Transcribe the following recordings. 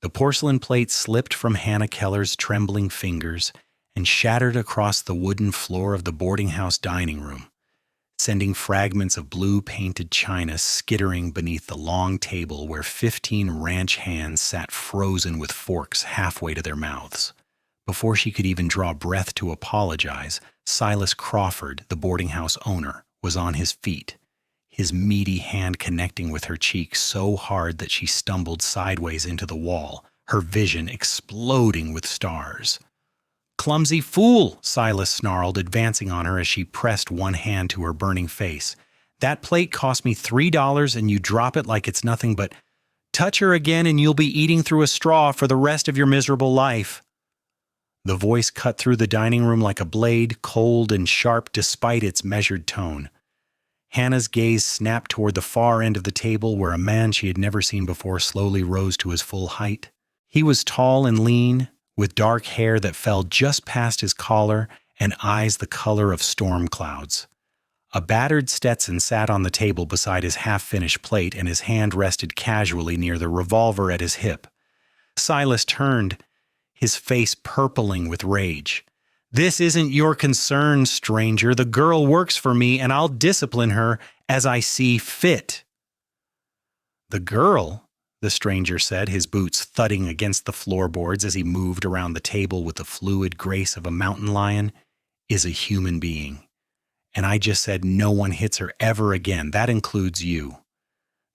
The porcelain plate slipped from Hannah Keller's trembling fingers and shattered across the wooden floor of the boarding house dining room, sending fragments of blue-painted china skittering beneath the long table where 15 ranch hands sat frozen with forks halfway to their mouths. Before she could even draw breath to apologize, Silas Crawford, the boarding house owner, was on his feet, his meaty hand connecting with her cheek so hard that she stumbled sideways into the wall, her vision exploding with stars. "Clumsy fool," Silas snarled, advancing on her as she pressed one hand to her burning face. "That plate cost me $3 and you drop it like it's nothing but touch her again and you'll be eating through a straw for the rest of your miserable life." The voice cut through the dining room like a blade, cold and sharp despite its measured tone. Hannah's gaze snapped toward the far end of the table where a man she had never seen before slowly rose to his full height. He was tall and lean, with dark hair that fell just past his collar and eyes the color of storm clouds. A battered Stetson sat on the table beside his half-finished plate and his hand rested casually near the revolver at his hip. Silas turned, his face purpling with rage. "This isn't your concern, stranger. The girl works for me, and I'll discipline her as I see fit." "The girl," the stranger said, his boots thudding against the floorboards as he moved around the table with the fluid grace of a mountain lion, "is a human being. And I just said no one hits her ever again. That includes you."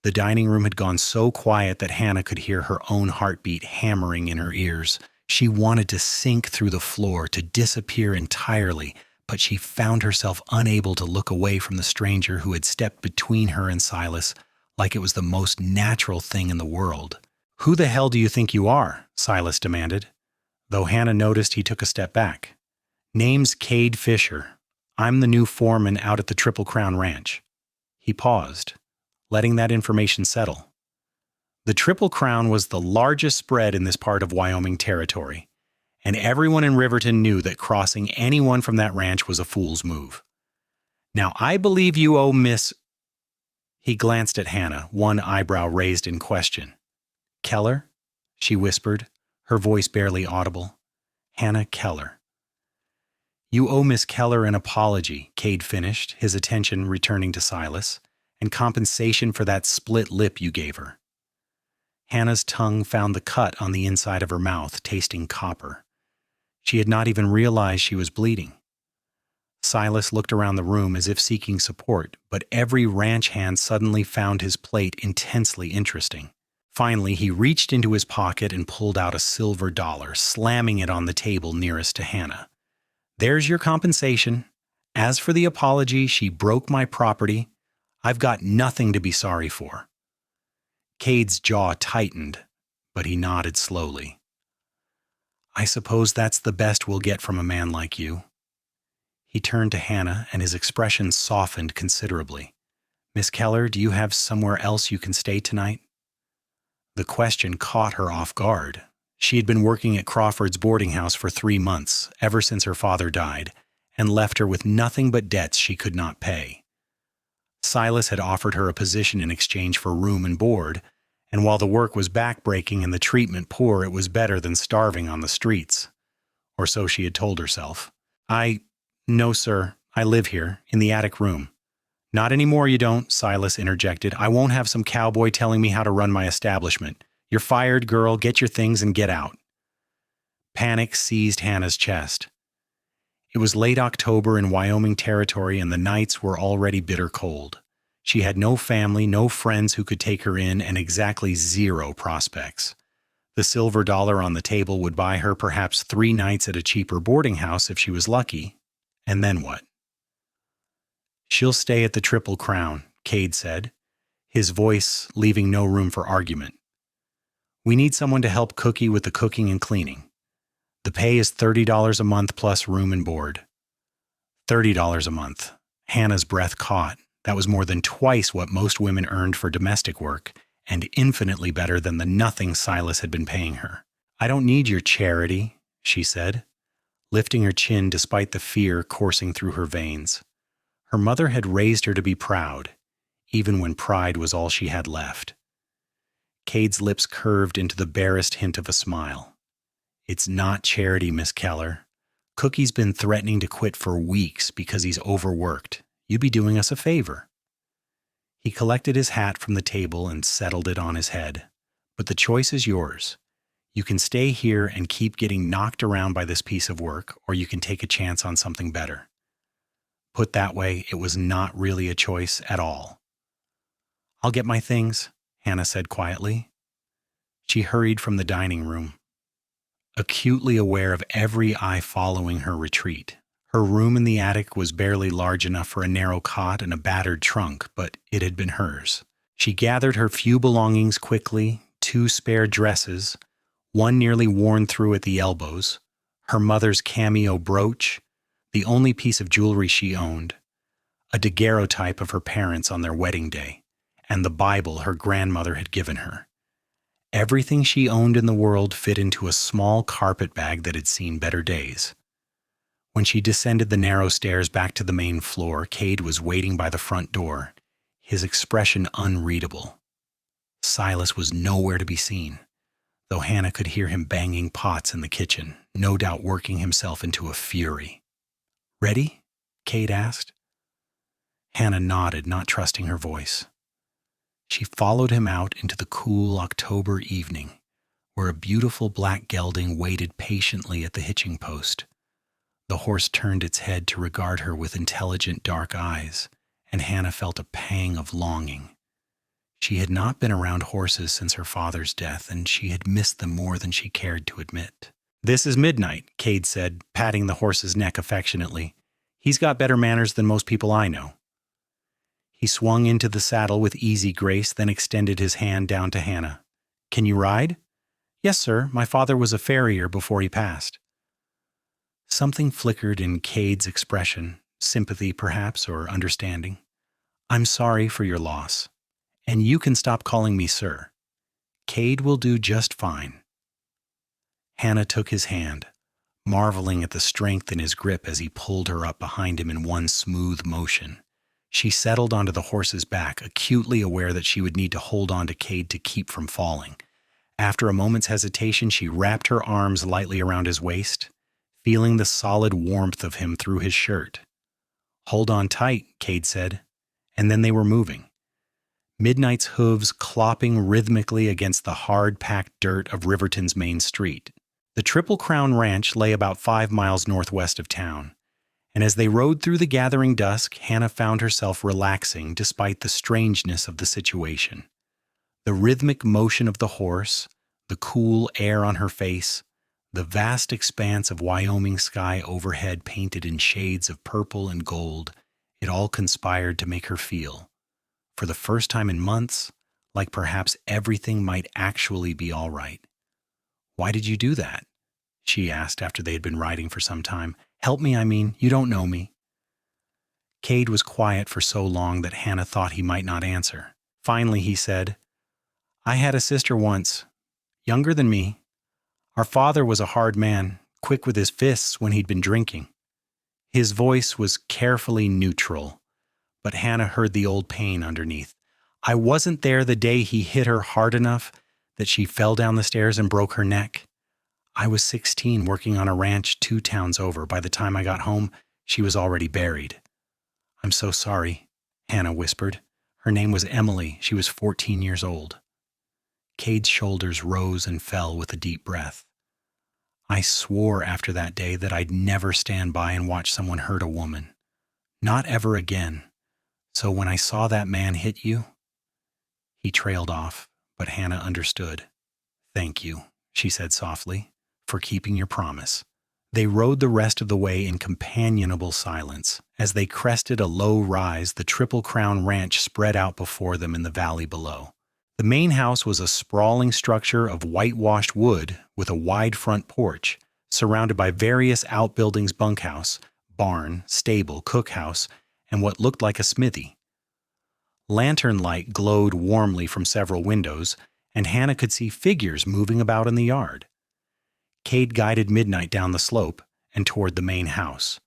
The dining room had gone so quiet that Hannah could hear her own heartbeat hammering in her ears. She wanted to sink through the floor, to disappear entirely, but she found herself unable to look away from the stranger who had stepped between her and Silas like it was the most natural thing in the world. "Who the hell do you think you are?" Silas demanded, though Hannah noticed he took a step back. "Name's Kade Fisher. I'm the new foreman out at the Triple Crown Ranch." He paused, letting that information settle. The Triple Crown was the largest spread in this part of Wyoming territory, and everyone in Riverton knew that crossing anyone from that ranch was a fool's move. "Now, I believe you owe Miss—" He glanced at Hannah, one eyebrow raised in question. "Keller?" she whispered, her voice barely audible. "Hannah Keller." "You owe Miss Keller an apology," Kade finished, his attention returning to Silas, "and compensation for that split lip you gave her." Hannah's tongue found the cut on the inside of her mouth, tasting copper. She had not even realized she was bleeding. Silas looked around the room as if seeking support, but every ranch hand suddenly found his plate intensely interesting. Finally, he reached into his pocket and pulled out a silver dollar, slamming it on the table nearest to Hannah. "There's your compensation. As for the apology, she broke my property. I've got nothing to be sorry for." Cade's jaw tightened, but he nodded slowly. "I suppose that's the best we'll get from a man like you." He turned to Hannah, and his expression softened considerably. "Miss Keller, do you have somewhere else you can stay tonight?" The question caught her off guard. She had been working at Crawford's boarding house for 3 months, ever since her father died, and left her with nothing but debts she could not pay. Silas had offered her a position in exchange for room and board, and while the work was backbreaking and the treatment poor, it was better than starving on the streets. Or so she had told herself. No, sir. I live here, in the attic room." "Not anymore, you don't," Silas interjected. "I won't have some cowboy telling me how to run my establishment. You're fired, girl. Get your things and get out." Panic seized Hannah's chest. It was late October in Wyoming territory, and the nights were already bitter cold. She had no family, no friends who could take her in, and exactly 0 prospects. The silver dollar on the table would buy her perhaps 3 nights at a cheaper boarding house if she was lucky. And then what? "She'll stay at the Triple Crown," Kade said, his voice leaving no room for argument. "We need someone to help Cookie with the cooking and cleaning. The pay is $30 a month plus room and board." $30 a month. Hannah's breath caught. That was more than twice what most women earned for domestic work, and infinitely better than the nothing Silas had been paying her. "I don't need your charity," she said, lifting her chin despite the fear coursing through her veins. Her mother had raised her to be proud, even when pride was all she had left. Cade's lips curved into the barest hint of a smile. It's not charity, Miss Keller. Cookie's been threatening to quit for weeks because he's overworked. You'd be doing us a favor. He collected his hat from the table and settled it on his head. But the choice is yours. You can stay here and keep getting knocked around by this piece of work, or you can take a chance on something better. Put that way, it was not really a choice at all. I'll get my things, Hannah said quietly. She hurried from the dining room, acutely aware of every eye following her retreat. Her room in the attic was barely large enough for a narrow cot and a battered trunk, but it had been hers. She gathered her few belongings quickly, 2 spare dresses, one nearly worn through at the elbows, her mother's cameo brooch, the only piece of jewelry she owned, a daguerreotype of her parents on their wedding day, and the Bible her grandmother had given her. Everything she owned in the world fit into a small carpet bag that had seen better days. When she descended the narrow stairs back to the main floor, Cade was waiting by the front door, his expression unreadable. Silas was nowhere to be seen, though Hannah could hear him banging pots in the kitchen, no doubt working himself into a fury. "Ready?" Cade asked. Hannah nodded, not trusting her voice. She followed him out into the cool October evening, where a beautiful black gelding waited patiently at the hitching post. The horse turned its head to regard her with intelligent dark eyes, and Hannah felt a pang of longing. She had not been around horses since her father's death, and she had missed them more than she cared to admit. "This is Midnight," Cade said, patting the horse's neck affectionately. "He's got better manners than most people I know." He swung into the saddle with easy grace, then extended his hand down to Hannah. "Can you ride?" "Yes, sir. My father was a farrier before he passed." Something flickered in Cade's expression, sympathy perhaps, or understanding. "I'm sorry for your loss. And you can stop calling me sir. Cade will do just fine." Hannah took his hand, marveling at the strength in his grip as he pulled her up behind him in one smooth motion. She settled onto the horse's back, acutely aware that she would need to hold on to Cade to keep from falling. After a moment's hesitation, she wrapped her arms lightly around his waist, feeling the solid warmth of him through his shirt. "Hold on tight," Cade said, and then they were moving. Midnight's hooves clopping rhythmically against the hard-packed dirt of Riverton's main street. The Triple Crown Ranch lay about 5 miles northwest of town, and as they rode through the gathering dusk, Hannah found herself relaxing despite the strangeness of the situation. The rhythmic motion of the horse, the cool air on her face, the vast expanse of Wyoming sky overhead painted in shades of purple and gold, it all conspired to make her feel, for the first time in months, like perhaps everything might actually be all right. "Why did you do that?" she asked after they had been riding for some time. "Help me, I mean. You don't know me." Cade was quiet for so long that Hannah thought he might not answer. Finally, he said, "I had a sister once, younger than me. Our father was a hard man, quick with his fists when he'd been drinking." His voice was carefully neutral, but Hannah heard the old pain underneath. "I wasn't there the day he hit her hard enough that she fell down the stairs and broke her neck. I was 16 working on a ranch 2 towns over. By the time I got home, she was already buried." "I'm so sorry," Hannah whispered. Her name was Emily. She was 14 years old. Cade's shoulders rose and fell with a deep breath. "I swore after that day that I'd never stand by and watch someone hurt a woman. Not ever again. So when I saw that man hit you..." He trailed off, but Hannah understood. "Thank you," she said softly, "for keeping your promise." They rode the rest of the way in companionable silence. As they crested a low rise, the Triple Crown Ranch spread out before them in the valley below. The main house was a sprawling structure of whitewashed wood with a wide front porch, surrounded by various outbuildings: bunkhouse, barn, stable, cookhouse, and what looked like a smithy. Lantern light glowed warmly from several windows, and Hannah could see figures moving about in the yard. Cade guided Midnight down the slope and toward the main house,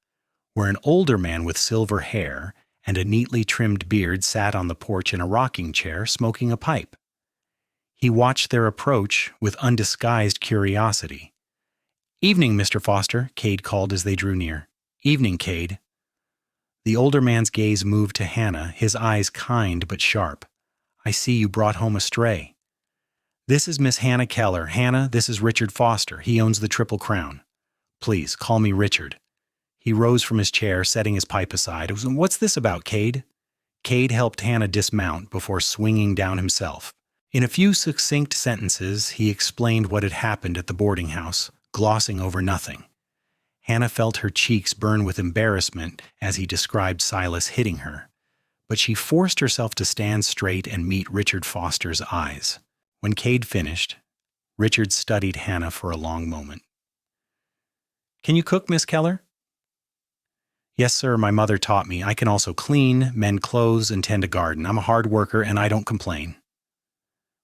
where an older man with silver hair and a neatly trimmed beard sat on the porch in a rocking chair, smoking a pipe. He watched their approach with undisguised curiosity. "Evening, Mr. Foster," Kade called as they drew near. "Evening, Kade." The older man's gaze moved to Hannah, his eyes kind but sharp. "I see you brought home a stray." "This is Miss Hannah Keller. Hannah, this is Richard Foster. He owns the Triple Crown." "Please, call me Richard." He rose from his chair, setting his pipe aside. "What's this about, Kade?" Kade helped Hannah dismount before swinging down himself. In a few succinct sentences, he explained what had happened at the boarding house, glossing over nothing. Hannah felt her cheeks burn with embarrassment as he described Silas hitting her, but she forced herself to stand straight and meet Richard Foster's eyes. When Kade finished, Richard studied Hannah for a long moment. "Can you cook, Miss Keller?" "Yes, sir, my mother taught me. I can also clean, mend clothes, and tend a garden. I'm a hard worker, and I don't complain."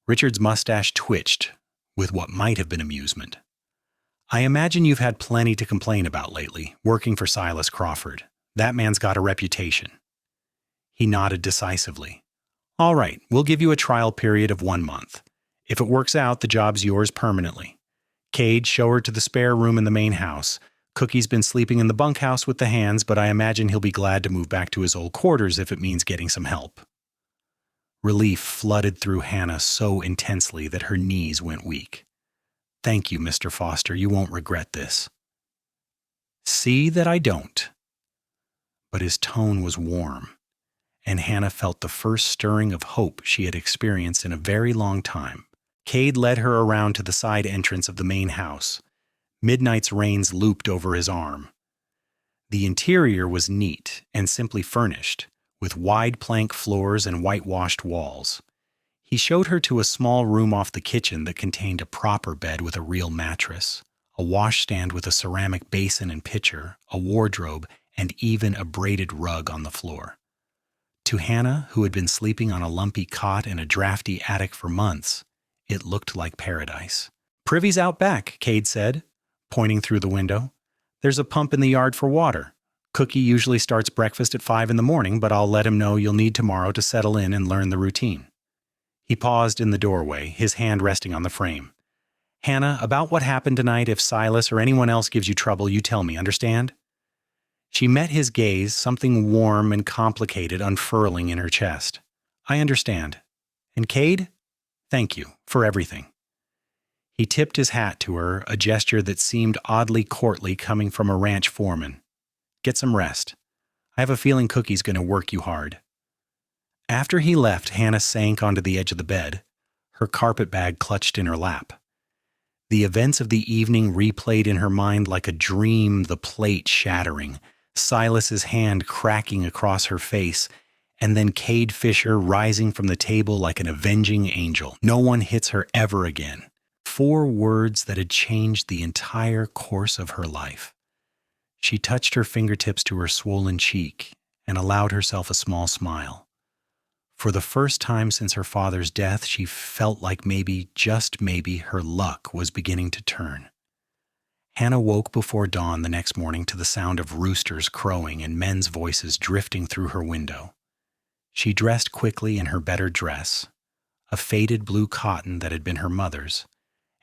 Richard's mustache twitched with what might have been amusement. "I imagine you've had plenty to complain about lately, working for Silas Crawford. That man's got a reputation." He nodded decisively. "All right, we'll give you a trial period of 1 month. If it works out, the job's yours permanently. Kade, show her to the spare room in the main house. Cookie's been sleeping in the bunkhouse with the hands, but I imagine he'll be glad to move back to his old quarters if it means getting some help." Relief flooded through Hannah so intensely that her knees went weak. "Thank you, Mr. Foster. You won't regret this." "See that I don't." But his tone was warm, and Hannah felt the first stirring of hope she had experienced in a very long time. Kade led her around to the side entrance of the main house. Midnight's reins looped over his arm. The interior was neat and simply furnished, with wide plank floors and whitewashed walls. He showed her to a small room off the kitchen that contained a proper bed with a real mattress, a washstand with a ceramic basin and pitcher, a wardrobe, and even a braided rug on the floor. To Hannah, who had been sleeping on a lumpy cot in a drafty attic for months, it looked like paradise. "Privy's out back," Kade said, pointing through the window. "There's a pump in the yard for water. Cookie usually starts breakfast at 5 in the morning, but I'll let him know you'll need tomorrow to settle in and learn the routine." He paused in the doorway, his hand resting on the frame. "Hannah, about what happened tonight, if Silas or anyone else gives you trouble, you tell me, understand?" She met his gaze, something warm and complicated unfurling in her chest. "I understand. And Kade, thank you for everything." He tipped his hat to her, a gesture that seemed oddly courtly coming from a ranch foreman. "Get some rest. I have a feeling Cookie's going to work you hard." After he left, Hannah sank onto the edge of the bed, her carpet bag clutched in her lap. The events of the evening replayed in her mind like a dream, the plate shattering, Silas's hand cracking across her face, and then Kade Fisher rising from the table like an avenging angel. "No one hits her ever again." 4 words that had changed the entire course of her life. She touched her fingertips to her swollen cheek and allowed herself a small smile. For the first time since her father's death, she felt like maybe, just maybe, her luck was beginning to turn. Hannah woke before dawn the next morning to the sound of roosters crowing and men's voices drifting through her window. She dressed quickly in her better dress, a faded blue cotton that had been her mother's,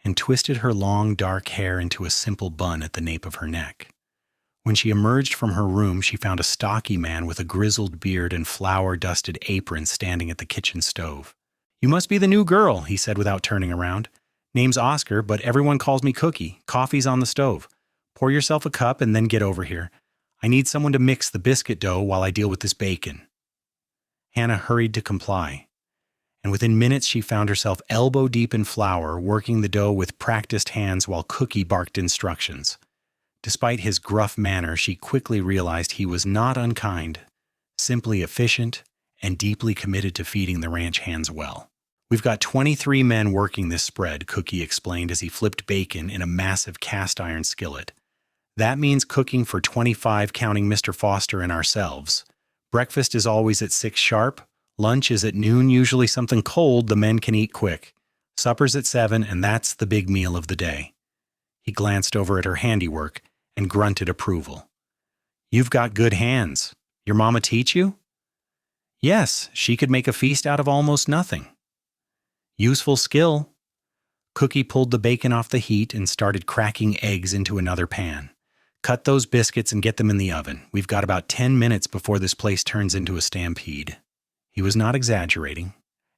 and twisted her long dark hair into a simple bun at the nape of her neck. When she emerged from her room, she found a stocky man with a grizzled beard and flour-dusted apron standing at the kitchen stove. "You must be the new girl," he said without turning around. "Name's Oscar, but everyone calls me Cookie. Coffee's on the stove. Pour yourself a cup and then get over here. I need someone to mix the biscuit dough while I deal with this bacon." Hannah hurried to comply, and within minutes she found herself elbow-deep in flour, working the dough with practiced hands while Cookie barked instructions. Despite his gruff manner, she quickly realized he was not unkind, simply efficient and deeply committed to feeding the ranch hands well. "We've got 23 men working this spread," Cookie explained as he flipped bacon in a massive cast-iron skillet. "That means cooking for 25 counting Mr. Foster and ourselves. Breakfast is always at 6 sharp. Lunch is at noon, usually something cold the men can eat quick. Supper's at 7, and that's the big meal of the day." He glanced over at her handiwork and grunted approval. "You've got good hands. Your mama teach you?" "Yes, she could make a feast out of almost nothing." Useful skill. Cookie pulled the bacon off the heat and started cracking eggs into another pan. Cut those biscuits and get them in the oven. We've got about 10 minutes before this place turns into a stampede. He was not exaggerating.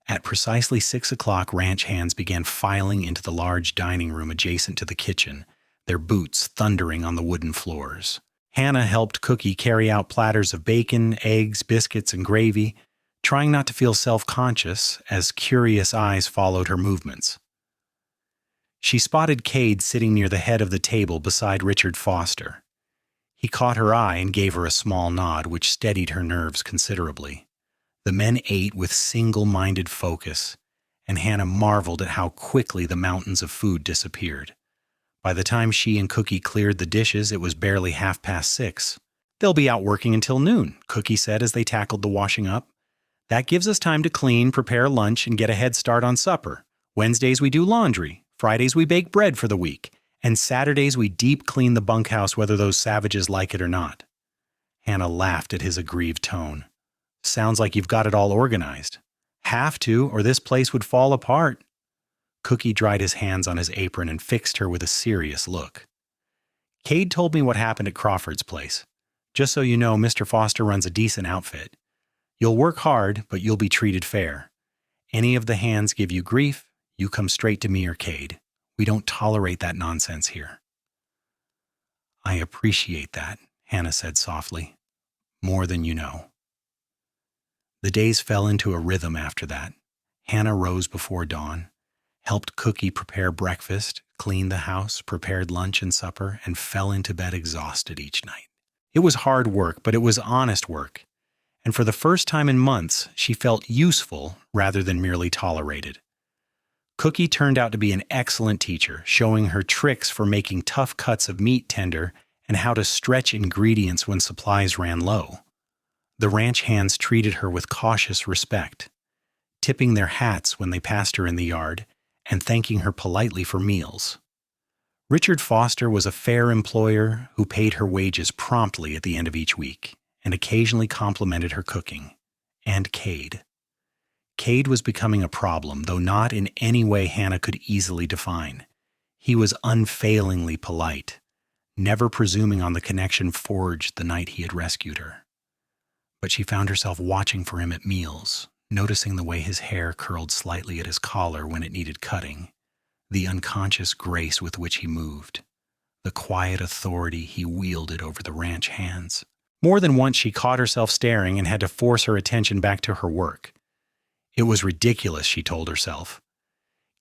At precisely 6 o'clock, ranch hands began filing into the large dining room adjacent to the kitchen, their boots thundering on the wooden floors. Hannah helped Cookie carry out platters of bacon, eggs, biscuits, and gravy, trying not to feel self-conscious as curious eyes followed her movements. She spotted Kade sitting near the head of the table beside Richard Foster. He caught her eye and gave her a small nod, which steadied her nerves considerably. The men ate with single-minded focus, and Hannah marveled at how quickly the mountains of food disappeared. By the time she and Cookie cleared the dishes, it was barely 6:30. "They'll be out working until noon," Cookie said as they tackled the washing up. "That gives us time to clean, prepare lunch, and get a head start on supper. Wednesdays we do laundry. Fridays we bake bread for the week. And Saturdays we deep clean the bunkhouse whether those savages like it or not." Hannah laughed at his aggrieved tone. "Sounds like you've got it all organized." "Have to, or this place would fall apart." Cookie dried his hands on his apron and fixed her with a serious look. "Kade told me what happened at Crawford's place. Just so you know, Mr. Foster runs a decent outfit. You'll work hard, but you'll be treated fair. Any of the hands give you grief, you come straight to me or Kade. We don't tolerate that nonsense here." "I appreciate that," Hannah said softly. "More than you know." The days fell into a rhythm after that. Hannah rose before dawn, helped Cookie prepare breakfast, cleaned the house, prepared lunch and supper, and fell into bed exhausted each night. It was hard work, but it was honest work. And for the first time in months, she felt useful rather than merely tolerated. Cookie turned out to be an excellent teacher, showing her tricks for making tough cuts of meat tender and how to stretch ingredients when supplies ran low. The ranch hands treated her with cautious respect, tipping their hats when they passed her in the yard and thanking her politely for meals. Richard Foster was a fair employer who paid her wages promptly at the end of each week and occasionally complimented her cooking. And Kade. Kade was becoming a problem, though not in any way Hannah could easily define. He was unfailingly polite, never presuming on the connection forged the night he had rescued her. But she found herself watching for him at meals, noticing the way his hair curled slightly at his collar when it needed cutting, the unconscious grace with which he moved, the quiet authority he wielded over the ranch hands. More than once she caught herself staring and had to force her attention back to her work. It was ridiculous, she told herself.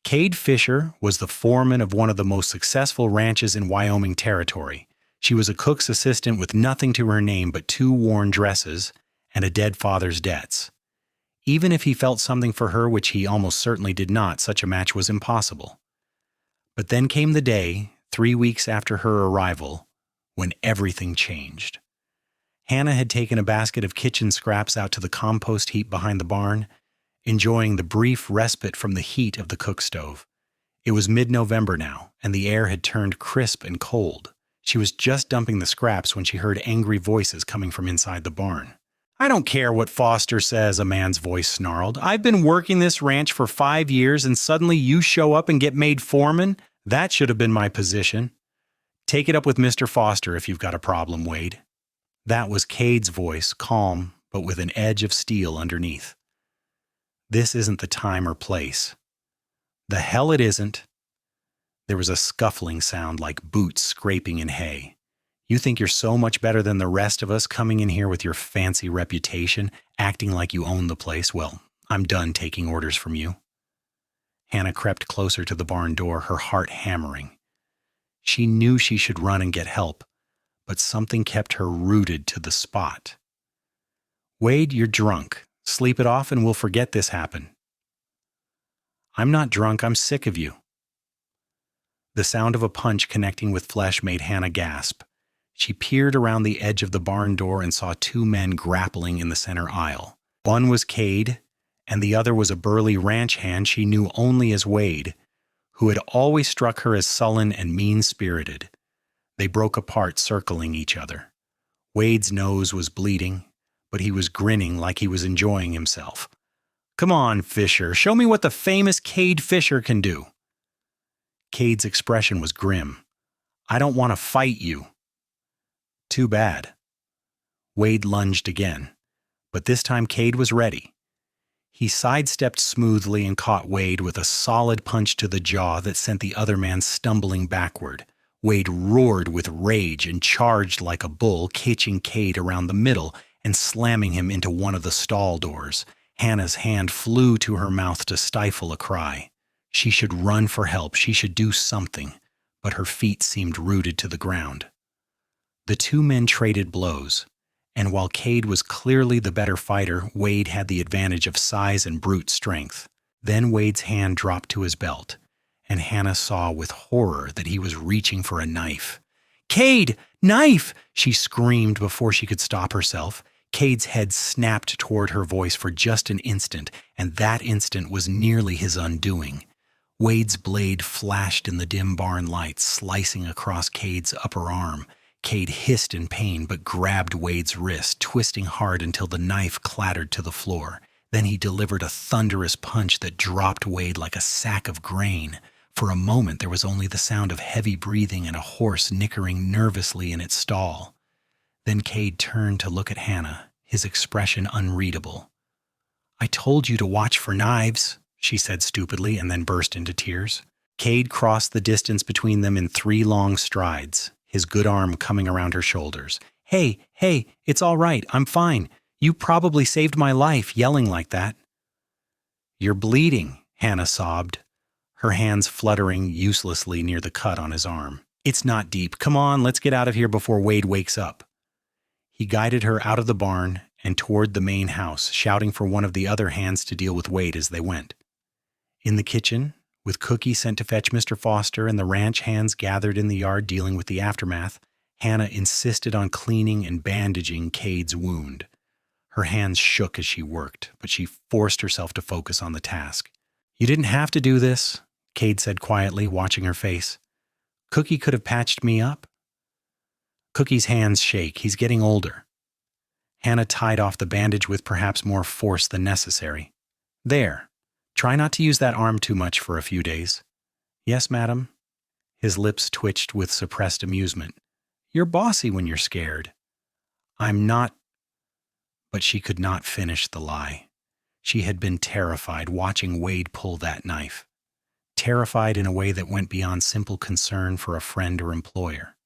Kade Fisher was the foreman of one of the most successful ranches in Wyoming Territory. She was a cook's assistant with nothing to her name but 2 worn dresses and a dead father's debts. Even if he felt something for her, which he almost certainly did not, such a match was impossible. But then came the day, 3 weeks after her arrival, when everything changed. Hannah had taken a basket of kitchen scraps out to the compost heap behind the barn, enjoying the brief respite from the heat of the cook stove. It was mid-November now, and the air had turned crisp and cold. She was just dumping the scraps when she heard angry voices coming from inside the barn. "I don't care what Foster says," a man's voice snarled. "I've been working this ranch for 5 years, and suddenly you show up and get made foreman? That should have been my position. Take it up with Mr. Foster if you've got a problem, Wade." That was Kade's voice, calm, but with an edge of steel underneath. "This isn't the time or place." "The hell it isn't." There was a scuffling sound like boots scraping in hay. "You think you're so much better than the rest of us, coming in here with your fancy reputation, acting like you own the place. Well, I'm done taking orders from you." Hannah crept closer to the barn door, her heart hammering. She knew she should run and get help, but something kept her rooted to the spot. "Wade, you're drunk. Sleep it off and we'll forget this happened." "I'm not drunk, I'm sick of you." The sound of a punch connecting with flesh made Hannah gasp. She peered around the edge of the barn door and saw 2 men grappling in the center aisle. One was Kade, and the other was a burly ranch hand she knew only as Wade, who had always struck her as sullen and mean-spirited. They broke apart, circling each other. Wade's nose was bleeding, but he was grinning like he was enjoying himself. Come on, Fisher, show me what the famous Kade Fisher can do. Cade's expression was grim. I don't want to fight you. Too bad. Wade lunged again, but this time Kade was ready. He sidestepped smoothly and caught Wade with a solid punch to the jaw that sent the other man stumbling backward. Wade roared with rage and charged like a bull, catching Kade around the middle and slamming him into one of the stall doors. Hannah's hand flew to her mouth to stifle a cry. She should run for help. She should do something, but her feet seemed rooted to the ground. The two men traded blows, and while Kade was clearly the better fighter, Wade had the advantage of size and brute strength. Then Wade's hand dropped to his belt, and Hannah saw with horror that he was reaching for a knife. "Kade! Knife!" she screamed before she could stop herself. Cade's head snapped toward her voice for just an instant, and that instant was nearly his undoing. Wade's blade flashed in the dim barn lights, slicing across Cade's upper arm. Kade hissed in pain but grabbed Wade's wrist, twisting hard until the knife clattered to the floor. Then he delivered a thunderous punch that dropped Wade like a sack of grain. For a moment there was only the sound of heavy breathing and a horse nickering nervously in its stall. Then Kade turned to look at Hannah, his expression unreadable. "I told you to watch for knives," she said stupidly, and then burst into tears. Kade crossed the distance between them in 3 long strides, his good arm coming around her shoulders. Hey, it's all right, I'm fine. You probably saved my life yelling like that." "You're bleeding," Hannah sobbed, her hands fluttering uselessly near the cut on his arm. "It's not deep. Come on, let's get out of here before Wade wakes up." He guided her out of the barn and toward the main house, shouting for one of the other hands to deal with Wade as they went. In the kitchen, with Cookie sent to fetch Mr. Foster and the ranch hands gathered in the yard dealing with the aftermath, Hannah insisted on cleaning and bandaging Cade's wound. Her hands shook as she worked, but she forced herself to focus on the task. "You didn't have to do this," Kade said quietly, watching her face. "Cookie could have patched me up." Cookie's hands shake. He's getting older. Hannah tied off the bandage with perhaps more force than necessary. "There. Try not to use that arm too much for a few days." "Yes, madam." His lips twitched with suppressed amusement. "You're bossy when you're scared." "I'm not." But she could not finish the lie. She had been terrified watching Wade pull that knife. Terrified in a way that went beyond simple concern for a friend or employer.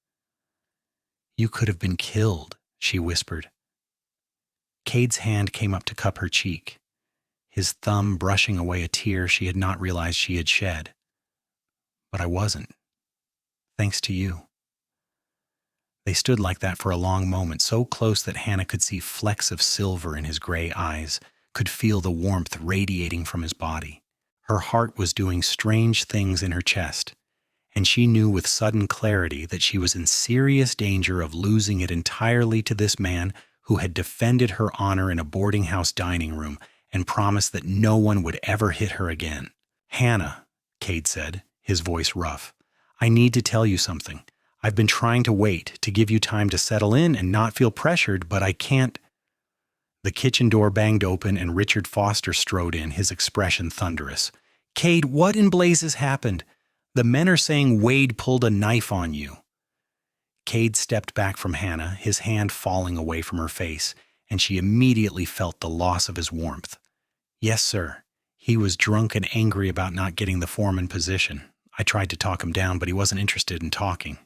"You could have been killed," she whispered. Cade's hand came up to cup her cheek, his thumb brushing away a tear she had not realized she had shed. "But I wasn't. Thanks to you." They stood like that for a long moment, so close that Hannah could see flecks of silver in his gray eyes, could feel the warmth radiating from his body. Her heart was doing strange things in her chest, and she knew with sudden clarity that she was in serious danger of losing it entirely to this man who had defended her honor in a boarding house dining room and promised that no one would ever hit her again. "Hannah," Kade said, his voice rough, "I need to tell you something. I've been trying to wait, to give you time to settle in and not feel pressured, but I can't." The kitchen door banged open and Richard Foster strode in, his expression thunderous. "Kade, what in blazes happened? The men are saying Wade pulled a knife on you." Kade stepped back from Hannah, his hand falling away from her face, and she immediately felt the loss of his warmth. "Yes, sir. He was drunk and angry about not getting the foreman position. I tried to talk him down, but he wasn't interested in talking."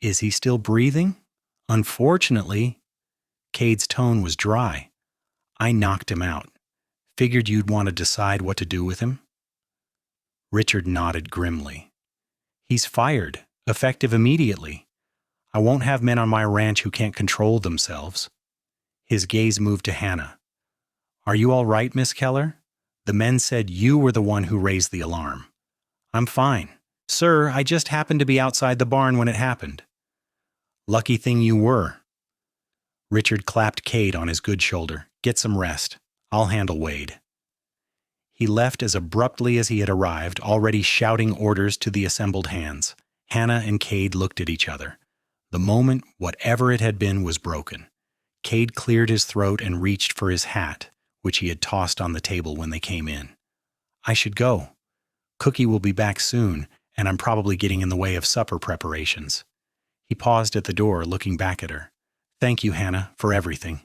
"Is he still breathing?" "Unfortunately." Cade's tone was dry. "I knocked him out. Figured you'd want to decide what to do with him." Richard nodded grimly. "He's fired, effective immediately. I won't have men on my ranch who can't control themselves." His gaze moved to Hannah. "Are you all right, Miss Keller? The men said you were the one who raised the alarm." "I'm fine. Sir, I just happened to be outside the barn when it happened." "Lucky thing you were." Richard clapped Kade on his good shoulder. "Get some rest. I'll handle Wade." He left as abruptly as he had arrived, already shouting orders to the assembled hands. Hannah and Kade looked at each other. The moment, whatever it had been, was broken. Kade cleared his throat and reached for his hat, which he had tossed on the table when they came in. "I should go. Cookie will be back soon, and I'm probably getting in the way of supper preparations." He paused at the door, looking back at her. "Thank you, Hannah, for everything."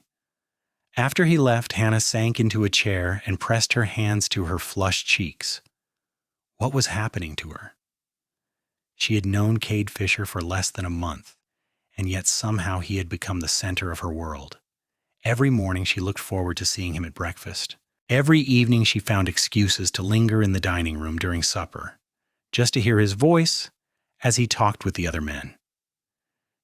After he left, Hannah sank into a chair and pressed her hands to her flushed cheeks. What was happening to her? She had known Kade Fisher for less than a month, and yet somehow he had become the center of her world. Every morning she looked forward to seeing him at breakfast. Every evening she found excuses to linger in the dining room during supper, just to hear his voice as he talked with the other men.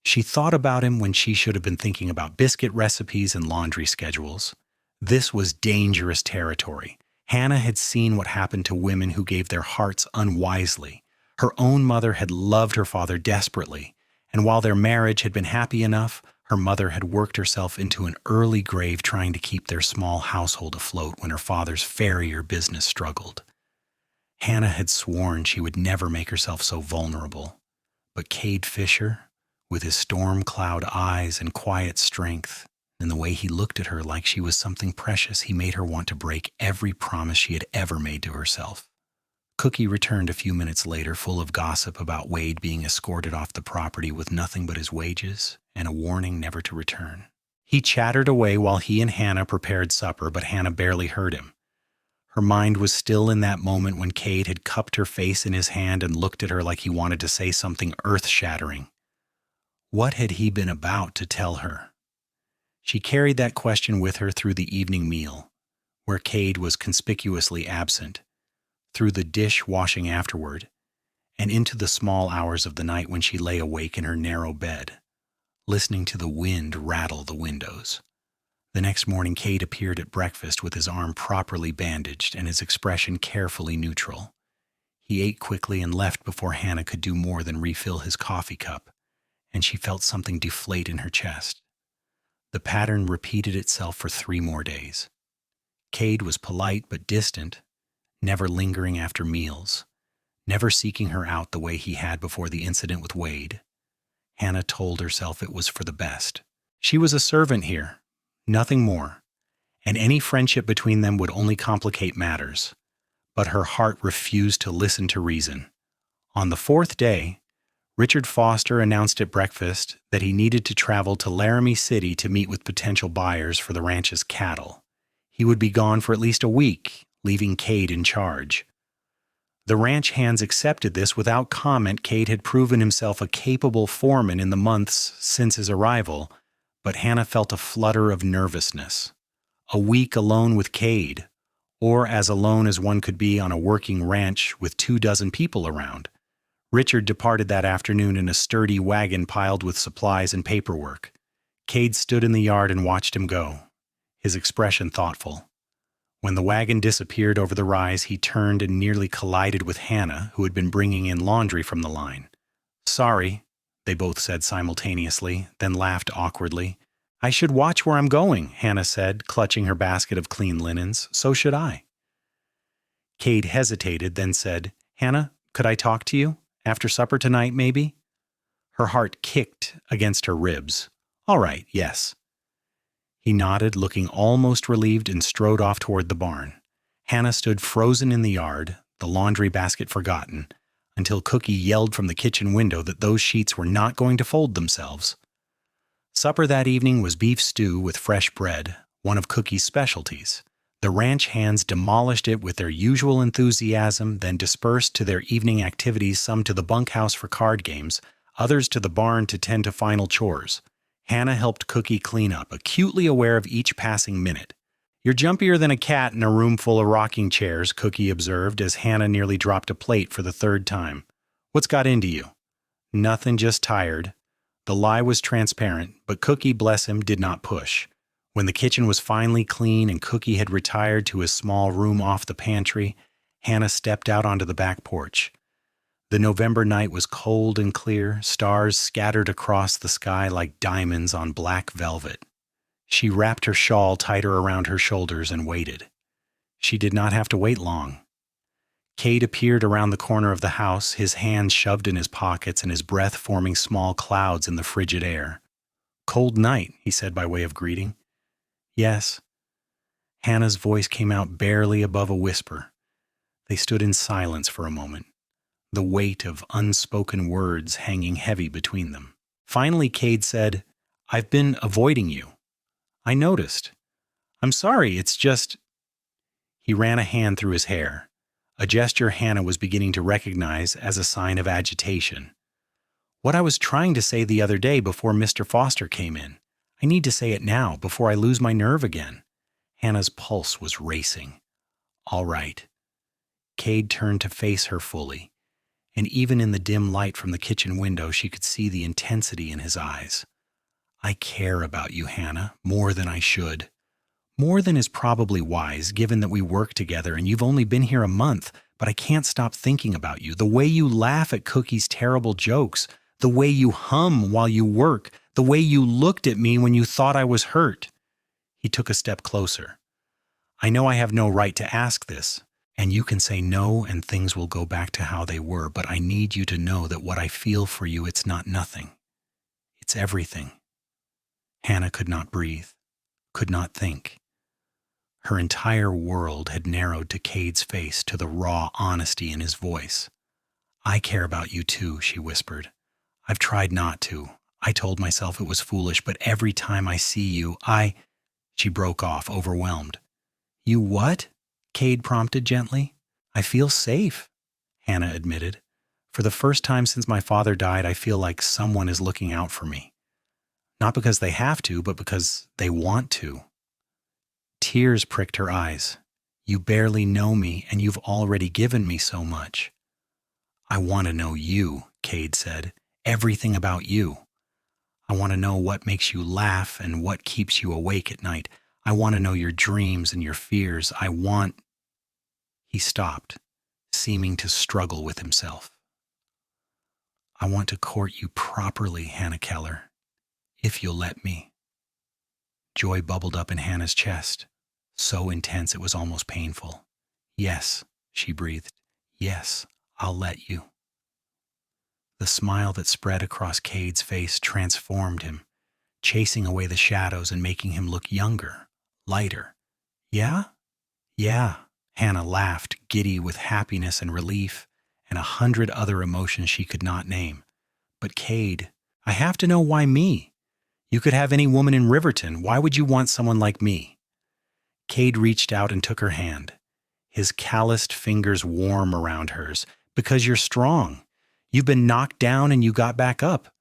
She thought about him when she should have been thinking about biscuit recipes and laundry schedules. This was dangerous territory. Hannah had seen what happened to women who gave their hearts unwisely. Her own mother had loved her father desperately, and while their marriage had been happy enough, her mother had worked herself into an early grave trying to keep their small household afloat when her father's farrier business struggled. Hannah had sworn she would never make herself so vulnerable. But Kade Fisher, with his storm cloud eyes and quiet strength, and the way he looked at her like she was something precious, he made her want to break every promise she had ever made to herself. Cookie returned a few minutes later, full of gossip about Wade being escorted off the property with nothing but his wages and a warning never to return. He chattered away while he and Hannah prepared supper, but Hannah barely heard him. Her mind was still in that moment when Kade had cupped her face in his hand and looked at her like he wanted to say something earth-shattering. What had he been about to tell her? She carried that question with her through the evening meal, where Kade was conspicuously absent, through the dish washing afterward, and into the small hours of the night when she lay awake in her narrow bed, listening to the wind rattle the windows. The next morning, Kade appeared at breakfast with his arm properly bandaged and his expression carefully neutral. He ate quickly and left before Hannah could do more than refill his coffee cup, and she felt something deflate in her chest. The pattern repeated itself for 3 more days. Kade was polite but distant, never lingering after meals, never seeking her out the way he had before the incident with Wade. Hannah told herself it was for the best. She was a servant here, nothing more, and any friendship between them would only complicate matters. But her heart refused to listen to reason. On the 4th day, Richard Foster announced at breakfast that he needed to travel to Laramie City to meet with potential buyers for the ranch's cattle. He would be gone for at least a week, leaving Kade in charge. The ranch hands accepted this without comment. Kade had proven himself a capable foreman in the months since his arrival, but Hannah felt a flutter of nervousness. A week alone with Kade, or as alone as one could be on a working ranch with 24 people around. Richard departed that afternoon in a sturdy wagon piled with supplies and paperwork. Kade stood in the yard and watched him go, his expression thoughtful. When the wagon disappeared over the rise, he turned and nearly collided with Hannah, who had been bringing in laundry from the line. "Sorry," they both said simultaneously, then laughed awkwardly. "I should watch where I'm going," Hannah said, clutching her basket of clean linens. "So should I." Kade hesitated, then said, "Hannah, could I talk to you? After supper tonight, maybe?" Her heart kicked against her ribs. "All right, yes." He nodded, looking almost relieved, and strode off toward the barn. Hannah stood frozen in the yard, the laundry basket forgotten, until Cookie yelled from the kitchen window that those sheets were not going to fold themselves. Supper that evening was beef stew with fresh bread, one of Cookie's specialties. The ranch hands demolished it with their usual enthusiasm, then dispersed to their evening activities, some to the bunkhouse for card games, others to the barn to tend to final chores. Hannah helped Cookie clean up, acutely aware of each passing minute. "You're jumpier than a cat in a room full of rocking chairs," Cookie observed as Hannah nearly dropped a plate for the 3rd time. "What's got into you?" "Nothing, just tired." The lie was transparent, but Cookie, bless him, did not push. When the kitchen was finally clean and Cookie had retired to his small room off the pantry, Hannah stepped out onto the back porch. The November night was cold and clear, stars scattered across the sky like diamonds on black velvet. She wrapped her shawl tighter around her shoulders and waited. She did not have to wait long. Kade appeared around the corner of the house, his hands shoved in his pockets and his breath forming small clouds in the frigid air. "Cold night," he said by way of greeting. "Yes." Hannah's voice came out barely above a whisper. They stood in silence for a moment, the weight of unspoken words hanging heavy between them. Finally, Kade said, "I've been avoiding you. I noticed. I'm sorry, it's just—" He ran a hand through his hair, a gesture Hannah was beginning to recognize as a sign of agitation. "What I was trying to say the other day before Mr. Foster came in. I need to say it now, before I lose my nerve again." Hannah's pulse was racing. "All right." Kade turned to face her fully, and even in the dim light from the kitchen window, she could see the intensity in his eyes. "I care about you, Hannah, more than I should. More than is probably wise, given that we work together and you've only been here a month, but I can't stop thinking about you. The way you laugh at Cookie's terrible jokes, the way you hum while you work, the way you looked at me when you thought I was hurt." He took a step closer. "I know I have no right to ask this, and you can say no and things will go back to how they were, but I need you to know that what I feel for you, it's not nothing. It's everything." Hannah could not breathe, could not think. Her entire world had narrowed to Kade's face, to the raw honesty in his voice. "I care about you too," she whispered. "I've tried not to. I told myself it was foolish, but every time I see you, She broke off, overwhelmed. "You what?" Kade prompted gently. "I feel safe," Hannah admitted. "For the first time since my father died, I feel like someone is looking out for me. Not because they have to, but because they want to." Tears pricked her eyes. "You barely know me, and you've already given me so much." "I want to know you," Kade said. "Everything about you. I want to know what makes you laugh and what keeps you awake at night. I want to know your dreams and your fears. He stopped, seeming to struggle with himself. "I want to court you properly, Hannah Keller, if you'll let me." Joy bubbled up in Hannah's chest, so intense it was almost painful. "Yes," she breathed. "Yes, I'll let you." The smile that spread across Kade's face transformed him, chasing away the shadows and making him look younger, lighter. "Yeah? Yeah," Hannah laughed, giddy with happiness and relief and 100 other emotions she could not name. "But Kade, I have to know, why me? You could have any woman in Riverton. Why would you want someone like me?" Kade reached out and took her hand, his calloused fingers warm around hers. "Because you're strong. You've been knocked down and you got back up.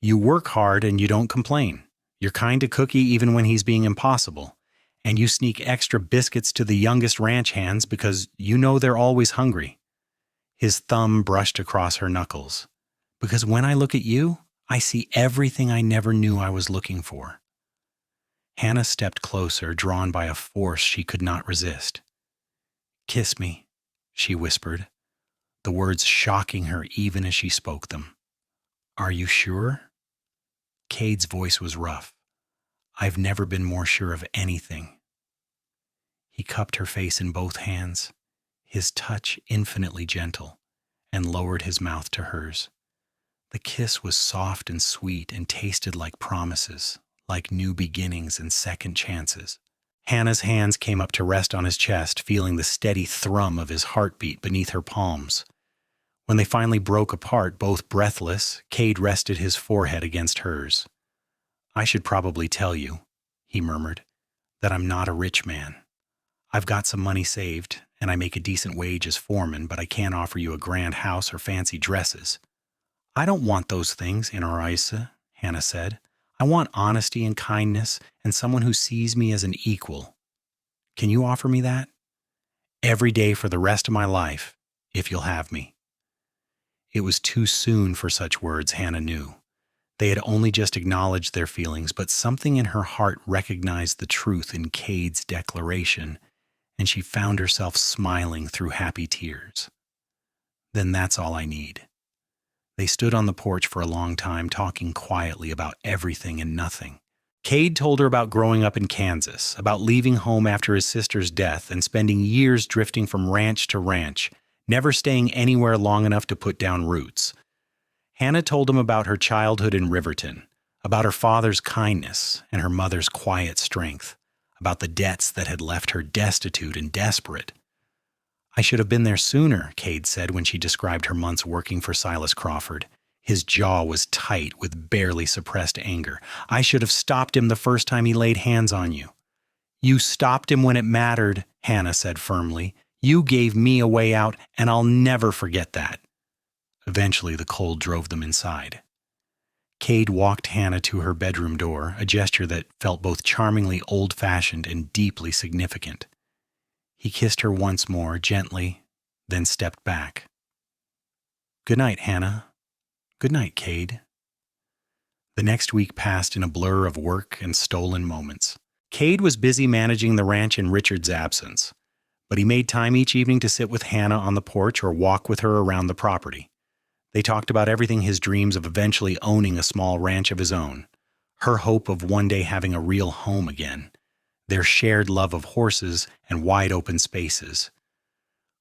You work hard and you don't complain. You're kind to Cookie even when he's being impossible. And you sneak extra biscuits to the youngest ranch hands because you know they're always hungry." His thumb brushed across her knuckles. "Because when I look at you, I see everything I never knew I was looking for." Hannah stepped closer, drawn by a force she could not resist. "Kiss me," she whispered, the words shocking her even as she spoke them. "Are you sure?" Kade's voice was rough. "I've never been more sure of anything." He cupped her face in both hands, his touch infinitely gentle, and lowered his mouth to hers. The kiss was soft and sweet and tasted like promises, like new beginnings and second chances. Hannah's hands came up to rest on his chest, feeling the steady thrum of his heartbeat beneath her palms. When they finally broke apart, both breathless, Kade rested his forehead against hers. "I should probably tell you," he murmured, "that I'm not a rich man. I've got some money saved, and I make a decent wage as foreman, but I can't offer you a grand house or fancy dresses." "I don't want those things, Inoraisa," Hannah said. "I want honesty and kindness and someone who sees me as an equal. Can you offer me that? Every day for the rest of my life, if you'll have me." It was too soon for such words, Hannah knew. They had only just acknowledged their feelings, but something in her heart recognized the truth in Kade's declaration, and she found herself smiling through happy tears. "Then that's all I need." They stood on the porch for a long time, talking quietly about everything and nothing. Kade told her about growing up in Kansas, about leaving home after his sister's death and spending years drifting from ranch to ranch, never staying anywhere long enough to put down roots. Hannah told him about her childhood in Riverton, about her father's kindness and her mother's quiet strength, about the debts that had left her destitute and desperate. "I should have been there sooner," Kade said when she described her months working for Silas Crawford. His jaw was tight with barely suppressed anger. "I should have stopped him the first time he laid hands on you." "You stopped him when it mattered," Hannah said firmly. "You gave me a way out, and I'll never forget that." Eventually, the cold drove them inside. Kade walked Hannah to her bedroom door, a gesture that felt both charmingly old-fashioned and deeply significant. He kissed her once more, gently, then stepped back. "Good night, Hannah. Good night, Kade." The next week passed in a blur of work and stolen moments. Kade was busy managing the ranch in Richard's absence, but he made time each evening to sit with Hannah on the porch or walk with her around the property. They talked about everything: his dreams of eventually owning a small ranch of his own, her hope of one day having a real home again, their shared love of horses and wide open spaces.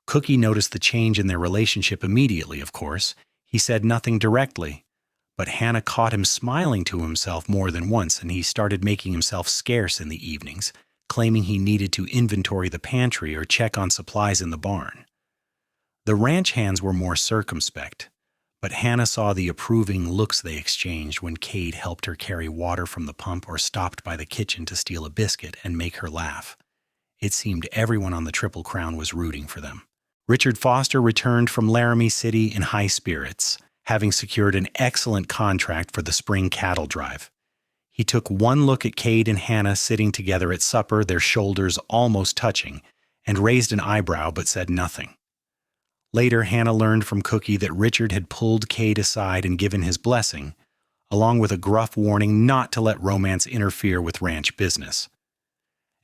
Cookie noticed the change in their relationship immediately, of course. He said nothing directly, but Hannah caught him smiling to himself more than once, and he started making himself scarce in the evenings, claiming he needed to inventory the pantry or check on supplies in the barn. The ranch hands were more circumspect, but Hannah saw the approving looks they exchanged when Kade helped her carry water from the pump or stopped by the kitchen to steal a biscuit and make her laugh. It seemed everyone on the Triple Crown was rooting for them. Richard Foster returned from Laramie City in high spirits, having secured an excellent contract for the spring cattle drive. He took one look at Kade and Hannah sitting together at supper, their shoulders almost touching, and raised an eyebrow but said nothing. Later, Hannah learned from Cookie that Richard had pulled Kade aside and given his blessing, along with a gruff warning not to let romance interfere with ranch business.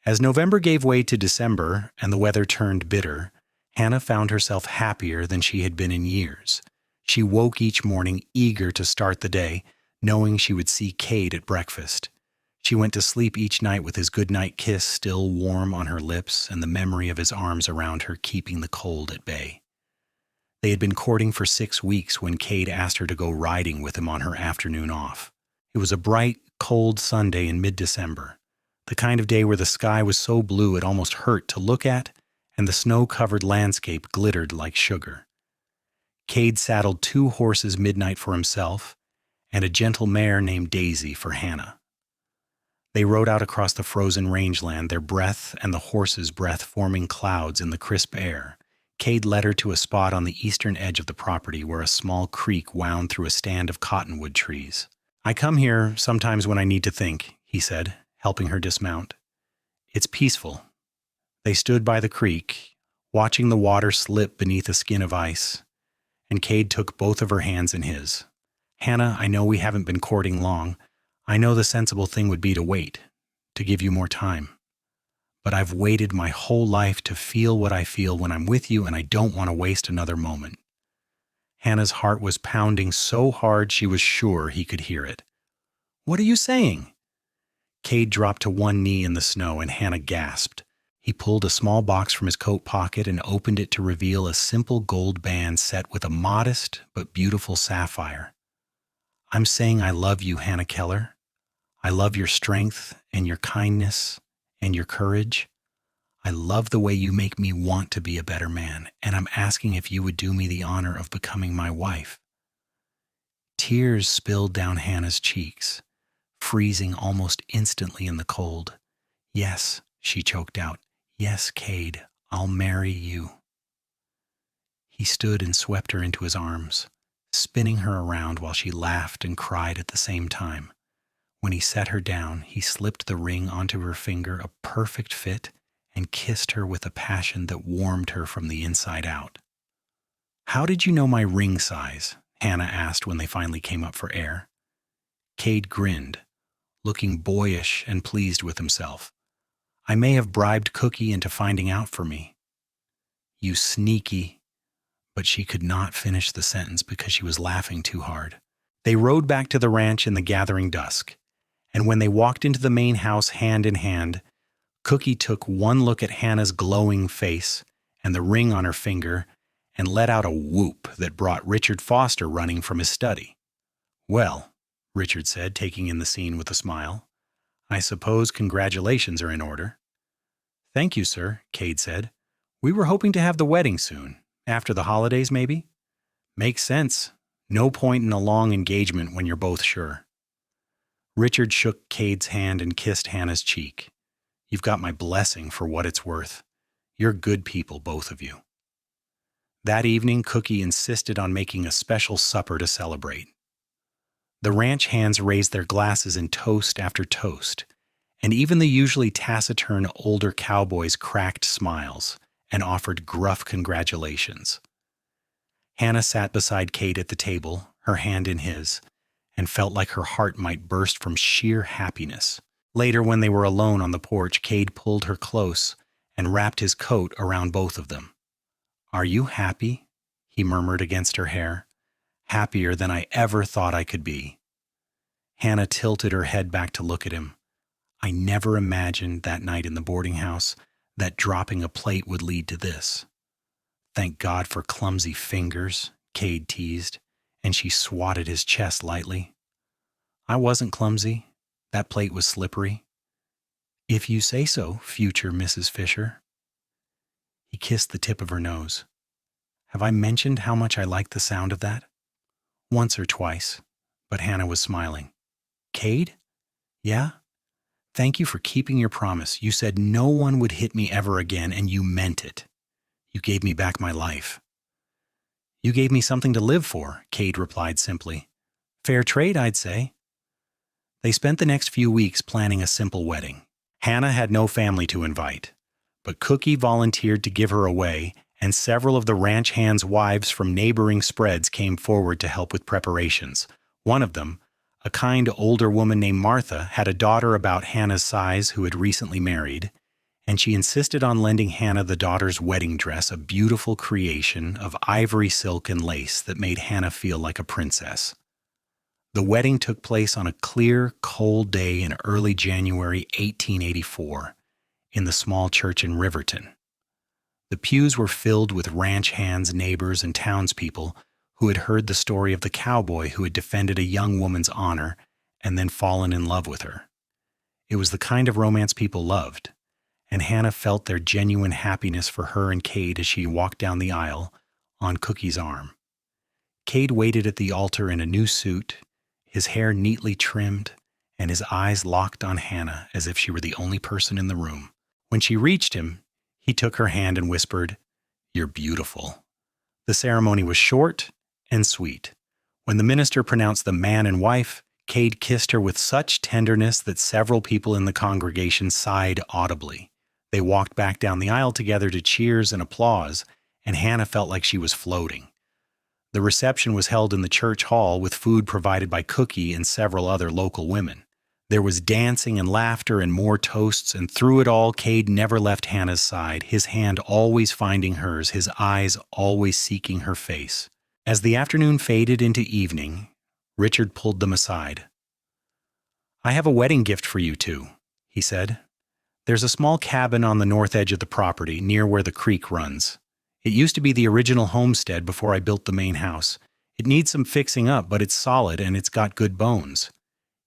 As November gave way to December and the weather turned bitter, Hannah found herself happier than she had been in years. She woke each morning eager to start the day, knowing she would see Kade at breakfast. She went to sleep each night with his goodnight kiss still warm on her lips and the memory of his arms around her keeping the cold at bay. They had been courting for 6 weeks when Kade asked her to go riding with him on her afternoon off. It was a bright, cold Sunday in mid-December, the kind of day where the sky was so blue it almost hurt to look at, and the snow-covered landscape glittered like sugar. Kade saddled 2 horses midnight for himself and a gentle mare named Daisy for Hannah. They rode out across the frozen rangeland, their breath and the horse's breath forming clouds in the crisp air. Kade led her to a spot on the eastern edge of the property where a small creek wound through a stand of cottonwood trees. "I come here sometimes when I need to think," he said, helping her dismount. "It's peaceful." They stood by the creek, watching the water slip beneath a skin of ice, and Kade took both of her hands in his. "Hannah, I know we haven't been courting long. I know the sensible thing would be to wait, to give you more time. But I've waited my whole life to feel what I feel when I'm with you, and I don't want to waste another moment." Hannah's heart was pounding so hard she was sure he could hear it. "What are you saying?" Kade dropped to one knee in the snow, and Hannah gasped. He pulled a small box from his coat pocket and opened it to reveal a simple gold band set with a modest but beautiful sapphire. "I'm saying I love you, Hannah Keller. I love your strength and your kindness and your courage. I love the way you make me want to be a better man, and I'm asking if you would do me the honor of becoming my wife." Tears spilled down Hannah's cheeks, freezing almost instantly in the cold. "Yes," she choked out. "Yes, Kade, I'll marry you." He stood and swept her into his arms, spinning her around while she laughed and cried at the same time. When he set her down, he slipped the ring onto her finger, a perfect fit, and kissed her with a passion that warmed her from the inside out. "How did you know my ring size?" Hannah asked when they finally came up for air. Kade grinned, looking boyish and pleased with himself. "I may have bribed Cookie into finding out for me." "You sneaky," but she could not finish the sentence because she was laughing too hard. They rode back to the ranch in the gathering dusk, and when they walked into the main house hand in hand, Cookie took one look at Hannah's glowing face and the ring on her finger and let out a whoop that brought Richard Foster running from his study. "Well," Richard said, taking in the scene with a smile, "I suppose congratulations are in order." Thank you, sir, Cade said. We were hoping to have the wedding soon. After the holidays, maybe? Makes sense. No point in a long engagement when you're both sure. Richard shook Cade's hand and kissed Hannah's cheek. You've got my blessing for what it's worth. You're good people, both of you. That evening, Cookie insisted on making a special supper to celebrate. The ranch hands raised their glasses in toast after toast, and even the usually taciturn older cowboys cracked smiles and offered gruff congratulations. Hannah sat beside Cade at the table, her hand in his, and felt like her heart might burst from sheer happiness. Later, when they were alone on the porch, Cade pulled her close and wrapped his coat around both of them. Are you happy? He murmured against her hair. Happier than I ever thought I could be. Hannah tilted her head back to look at him. I never imagined that night in the boarding house that dropping a plate would lead to this. Thank God for clumsy fingers, Cade teased, and she swatted his chest lightly. I wasn't clumsy. That plate was slippery. If you say so, future Mrs. Fisher. He kissed the tip of her nose. Have I mentioned how much I like the sound of that? Once or twice, but Hannah was smiling. Cade? Yeah? Thank you for keeping your promise. You said no one would hit me ever again, and you meant it. You gave me back my life. You gave me something to live for, Cade replied simply. Fair trade, I'd say. They spent the next few weeks planning a simple wedding. Hannah had no family to invite, but Cookie volunteered to give her away, and several of the ranch hands' wives from neighboring spreads came forward to help with preparations. One of them, a kind older woman named Martha, had a daughter about Hannah's size who had recently married, and she insisted on lending Hannah the daughter's wedding dress, a beautiful creation of ivory silk and lace that made Hannah feel like a princess. The wedding took place on a clear, cold day in early January 1884 in the small church in Riverton. The pews were filled with ranch hands, neighbors, and townspeople who had heard the story of the cowboy who had defended a young woman's honor and then fallen in love with her. It was the kind of romance people loved, and Hannah felt their genuine happiness for her and Cade as she walked down the aisle on Cookie's arm. Cade waited at the altar in a new suit, his hair neatly trimmed, and his eyes locked on Hannah as if she were the only person in the room. When she reached him, he took her hand and whispered, "You're beautiful." The ceremony was short and sweet. When the minister pronounced them man and wife, Cade kissed her with such tenderness that several people in the congregation sighed audibly. They walked back down the aisle together to cheers and applause, and Hannah felt like she was floating. The reception was held in the church hall with food provided by Cookie and several other local women. There was dancing and laughter and more toasts, and through it all, Cade never left Hannah's side, his hand always finding hers, his eyes always seeking her face. As the afternoon faded into evening, Richard pulled them aside. I have a wedding gift for you two, he said. There's a small cabin on the north edge of the property, near where the creek runs. It used to be the original homestead before I built the main house. It needs some fixing up, but it's solid and it's got good bones.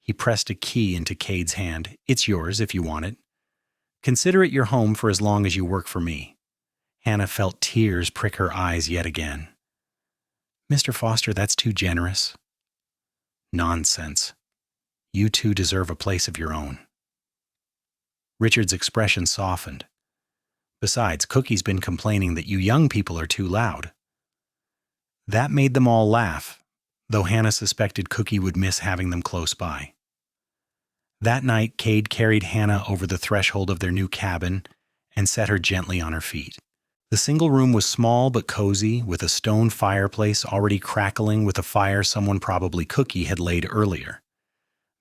He pressed a key into Cade's hand. It's yours if you want it. Consider it your home for as long as you work for me. Hannah felt tears prick her eyes yet again. Mr. Foster, that's too generous. Nonsense. You two deserve a place of your own. Richard's expression softened. Besides, Cookie's been complaining that you young people are too loud. That made them all laugh, though Hannah suspected Cookie would miss having them close by. That night, Cade carried Hannah over the threshold of their new cabin and set her gently on her feet. The single room was small but cozy, with a stone fireplace already crackling with a fire someone, probably Cookie, had laid earlier.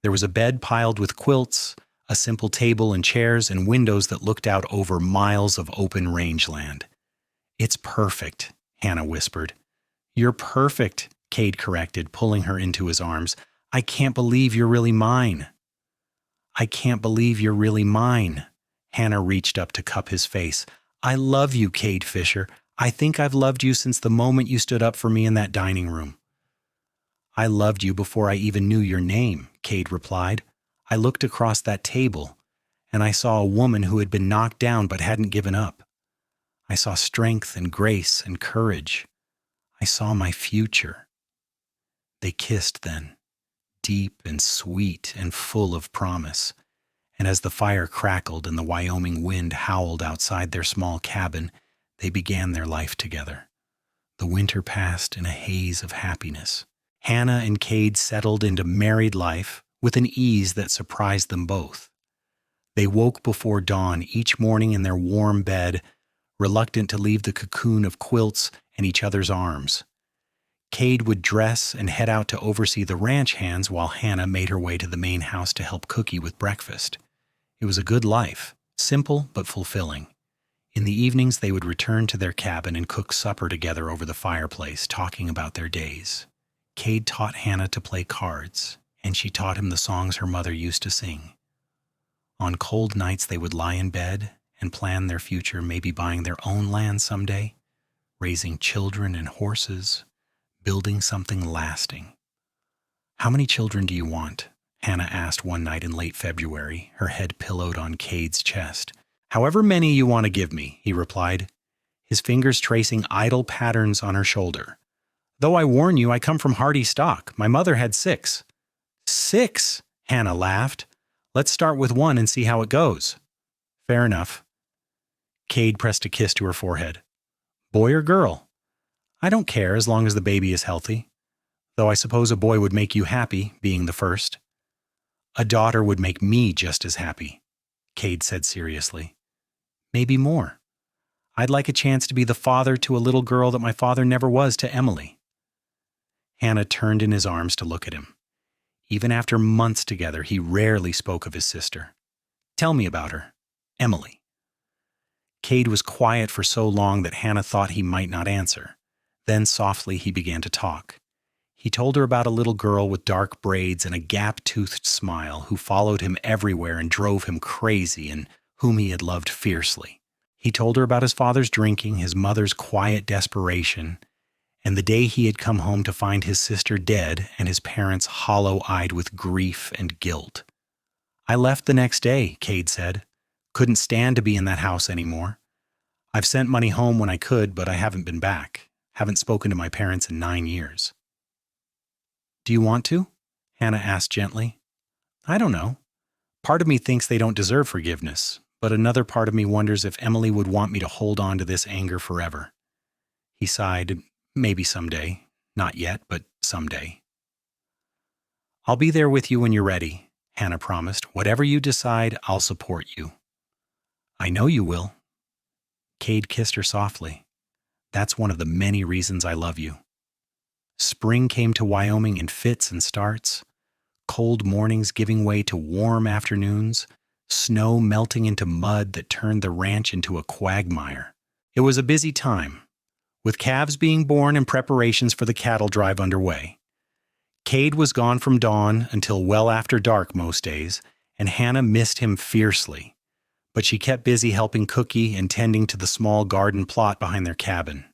There was a bed piled with quilts, a simple table and chairs, and windows that looked out over miles of open rangeland. It's perfect, Hannah whispered. You're perfect, Cade corrected, pulling her into his arms. I can't believe you're really mine. I can't believe you're really mine. Hannah reached up to cup his face. I love you, Kade Fisher. I think I've loved you since the moment you stood up for me in that dining room. I loved you before I even knew your name, Cade replied. I looked across that table, and I saw a woman who had been knocked down but hadn't given up. I saw strength and grace and courage. I saw my future. They kissed then, deep and sweet and full of promise. And as the fire crackled and the Wyoming wind howled outside their small cabin, they began their life together. The winter passed in a haze of happiness. Hannah and Kade settled into married life with an ease that surprised them both. They woke before dawn each morning in their warm bed, reluctant to leave the cocoon of quilts and each other's arms. Kade would dress and head out to oversee the ranch hands while Hannah made her way to the main house to help Cookie with breakfast. It was a good life, simple but fulfilling. In the evenings, they would return to their cabin and cook supper together over the fireplace, talking about their days. Kade taught Hannah to play cards, and she taught him the songs her mother used to sing. On cold nights, they would lie in bed and plan their future, maybe buying their own land someday, raising children and horses, building something lasting. "How many children do you want?" Hannah asked one night in late February, her head pillowed on Cade's chest. "However many you want to give me," he replied, his fingers tracing idle patterns on her shoulder. "Though I warn you, I come from hardy stock. My mother had 6. 6? Hannah laughed. "Let's start with 1 and see how it goes." "Fair enough." Kade pressed a kiss to her forehead. "Boy or girl?" "I don't care as long as the baby is healthy. Though I suppose a boy would make you happy, being the first." "A daughter would make me just as happy," Kade said seriously. "Maybe more. I'd like a chance to be the father to a little girl that my father never was to Emily." Hannah turned in his arms to look at him. Even after months together, he rarely spoke of his sister. "Tell me about her, Emily." Kade was quiet for so long that Hannah thought he might not answer. Then softly he began to talk. He told her about a little girl with dark braids and a gap-toothed smile who followed him everywhere and drove him crazy and whom he had loved fiercely. He told her about his father's drinking, his mother's quiet desperation, and the day he had come home to find his sister dead and his parents hollow-eyed with grief and guilt. "I left the next day," Kade said. "Couldn't stand to be in that house anymore. I've sent money home when I could, but I haven't been back. Haven't spoken to my parents in 9 years. "Do you want to?" Hannah asked gently. "I don't know. Part of me thinks they don't deserve forgiveness, but another part of me wonders if Emily would want me to hold on to this anger forever." He sighed. "Maybe someday. Not yet, but someday." "I'll be there with you when you're ready," Hannah promised. "Whatever you decide, I'll support you." "I know you will." Kade kissed her softly. "That's one of the many reasons I love you." Spring came to Wyoming in fits and starts, cold mornings giving way to warm afternoons, snow melting into mud that turned the ranch into a quagmire. It was a busy time, with calves being born and preparations for the cattle drive underway. Kade was gone from dawn until well after dark most days, and Hannah missed him fiercely, but she kept busy helping Cookie and tending to the small garden plot behind their cabin.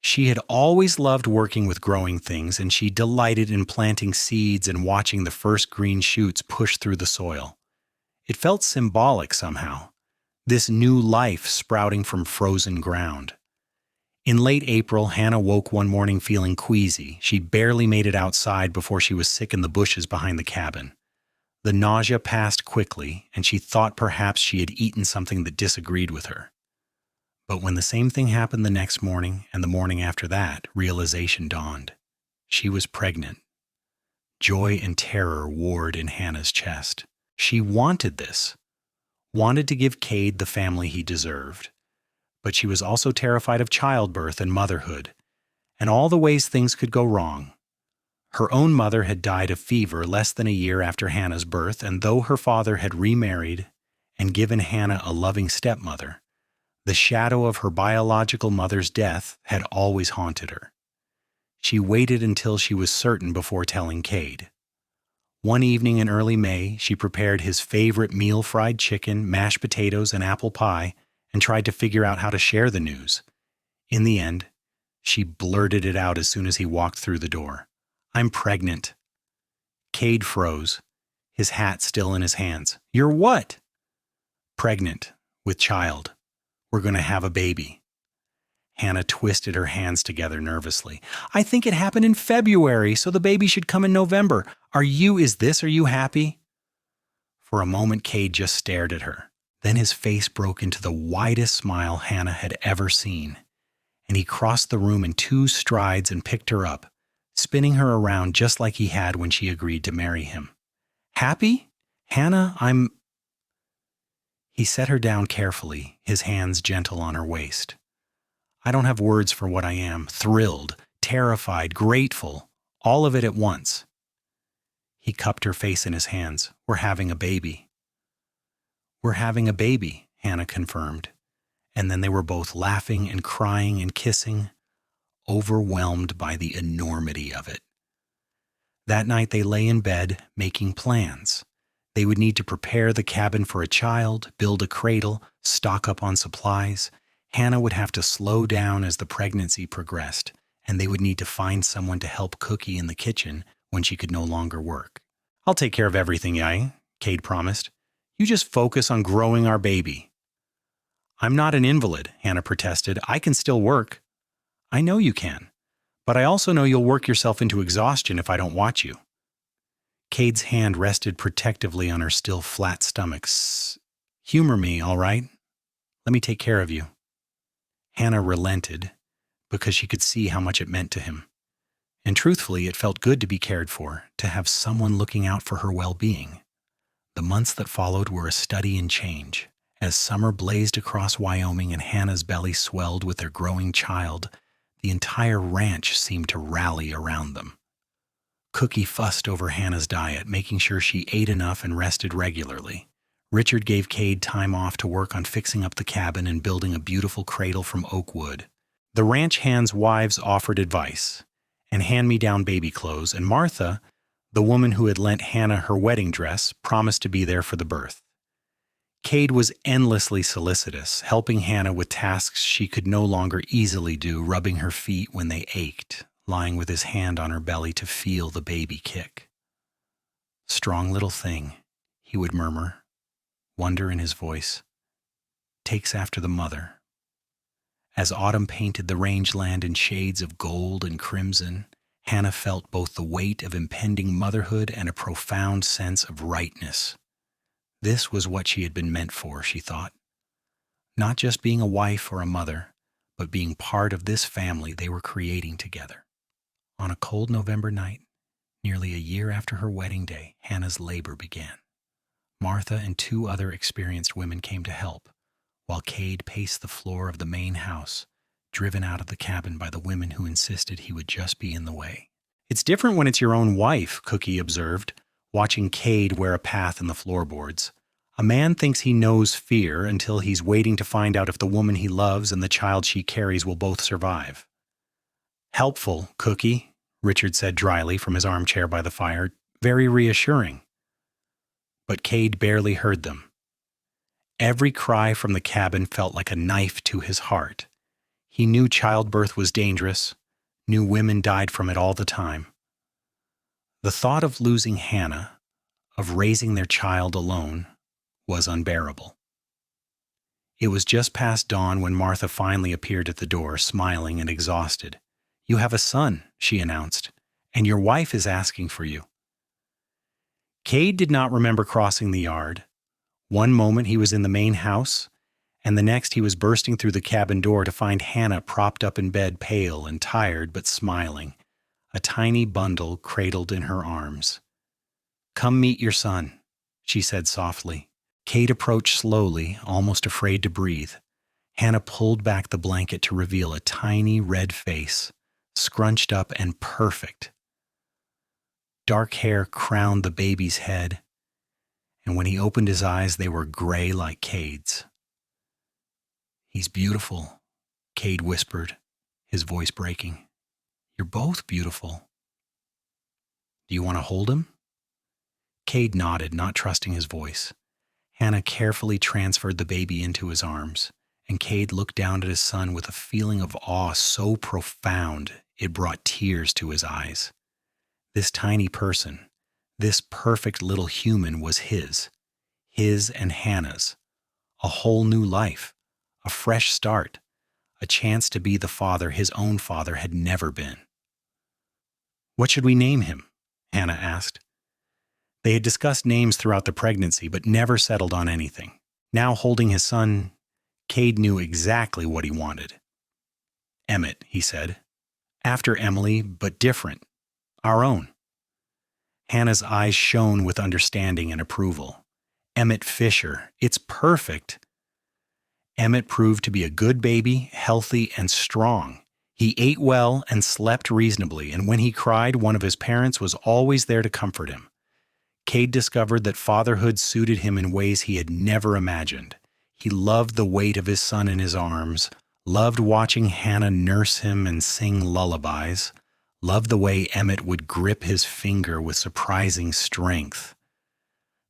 She had always loved working with growing things, and she delighted in planting seeds and watching the first green shoots push through the soil. It felt symbolic somehow, this new life sprouting from frozen ground. In late April, Hannah woke one morning feeling queasy. She barely made it outside before she was sick in the bushes behind the cabin. The nausea passed quickly, and she thought perhaps she had eaten something that disagreed with her. But when the same thing happened the next morning and the morning after that, realization dawned. She was pregnant. Joy and terror warred in Hannah's chest. She wanted this, wanted to give Kade the family he deserved. But she was also terrified of childbirth and motherhood, and all the ways things could go wrong. Her own mother had died of fever less than a year after Hannah's birth, and though her father had remarried and given Hannah a loving stepmother, the shadow of her biological mother's death had always haunted her. She waited until she was certain before telling Kade. One evening in early May, she prepared his favorite meal, fried chicken, mashed potatoes, and apple pie, and tried to figure out how to share the news. In the end, she blurted it out as soon as he walked through the door. "I'm pregnant." Kade froze, his hat still in his hands. "You're what?" Pregnant, with child. We're going to have a baby. Hannah twisted her hands together nervously. I think it happened in February, so the baby should come in November. Are you happy? For a moment, Kade just stared at her. Then his face broke into the widest smile Hannah had ever seen, and he crossed the room in 2 strides and picked her up, spinning her around just like he had when she agreed to marry him. Happy? Hannah, He set her down carefully, his hands gentle on her waist. I don't have words for what I am. Thrilled, terrified, grateful, all of it at once. He cupped her face in his hands. We're having a baby. We're having a baby, Hannah confirmed. And then they were both laughing and crying and kissing, overwhelmed by the enormity of it. That night they lay in bed, making plans. They would need to prepare the cabin for a child, build a cradle, stock up on supplies. Hannah would have to slow down as the pregnancy progressed, and they would need to find someone to help Cookie in the kitchen when she could no longer work. I'll take care of everything, Kade promised. You just focus on growing our baby. I'm not an invalid, Hannah protested. I can still work. I know you can, but I also know you'll work yourself into exhaustion if I don't watch you. Cade's hand rested protectively on her still flat stomach. Humor me, all right? Let me take care of you. Hannah relented because she could see how much it meant to him. And truthfully, it felt good to be cared for, to have someone looking out for her well-being. The months that followed were a study in change. As summer blazed across Wyoming and Hannah's belly swelled with their growing child, the entire ranch seemed to rally around them. Cookie fussed over Hannah's diet, making sure she ate enough and rested regularly. Richard gave Kade time off to work on fixing up the cabin and building a beautiful cradle from oak wood. The ranch hands' wives offered advice and hand-me-down baby clothes, and Martha, the woman who had lent Hannah her wedding dress, promised to be there for the birth. Kade was endlessly solicitous, helping Hannah with tasks she could no longer easily do, rubbing her feet when they ached, lying with his hand on her belly to feel the baby kick. Strong little thing, he would murmur, wonder in his voice. Takes after the mother. As autumn painted the rangeland in shades of gold and crimson, Hannah felt both the weight of impending motherhood and a profound sense of rightness. This was what she had been meant for, she thought. Not just being a wife or a mother, but being part of this family they were creating together. On a cold November night, nearly a year after her wedding day, Hannah's labor began. Martha and 2 other experienced women came to help, while Kade paced the floor of the main house, driven out of the cabin by the women who insisted he would just be in the way. It's different when it's your own wife, Cookie observed, watching Kade wear a path in the floorboards. A man thinks he knows fear until he's waiting to find out if the woman he loves and the child she carries will both survive. Helpful, Cookie, Richard said dryly from his armchair by the fire. Very reassuring. But Kade barely heard them. Every cry from the cabin felt like a knife to his heart. He knew childbirth was dangerous, knew women died from it all the time. The thought of losing Hannah, of raising their child alone, was unbearable. It was just past dawn when Martha finally appeared at the door, smiling and exhausted. You have a son, she announced, and your wife is asking for you. Kade did not remember crossing the yard. One moment he was in the main house, and the next he was bursting through the cabin door to find Hannah propped up in bed, pale and tired but smiling, a tiny bundle cradled in her arms. Come meet your son, she said softly. Kade approached slowly, almost afraid to breathe. Hannah pulled back the blanket to reveal a tiny red face, scrunched up and perfect. Dark hair crowned the baby's head, and when he opened his eyes, they were gray like Kade's. He's beautiful, Kade whispered, his voice breaking. You're both beautiful. Do you want to hold him? Kade nodded, not trusting his voice. Hannah carefully transferred the baby into his arms, and Kade looked down at his son with a feeling of awe so profound it brought tears to his eyes. This tiny person, this perfect little human was his and Hannah's, a whole new life, a fresh start, a chance to be the father his own father had never been. "What should we name him?" Hannah asked. They had discussed names throughout the pregnancy, but never settled on anything. Now holding his son, Kade knew exactly what he wanted. "Emmett," he said. "After Emily, but different. Our own." Hannah's eyes shone with understanding and approval. "Emmett Fisher. It's perfect." Emmett proved to be a good baby, healthy and strong. He ate well and slept reasonably, and when he cried, one of his parents was always there to comfort him. Kade discovered that fatherhood suited him in ways he had never imagined. He loved the weight of his son in his arms, loved watching Hannah nurse him and sing lullabies, loved the way Emmett would grip his finger with surprising strength.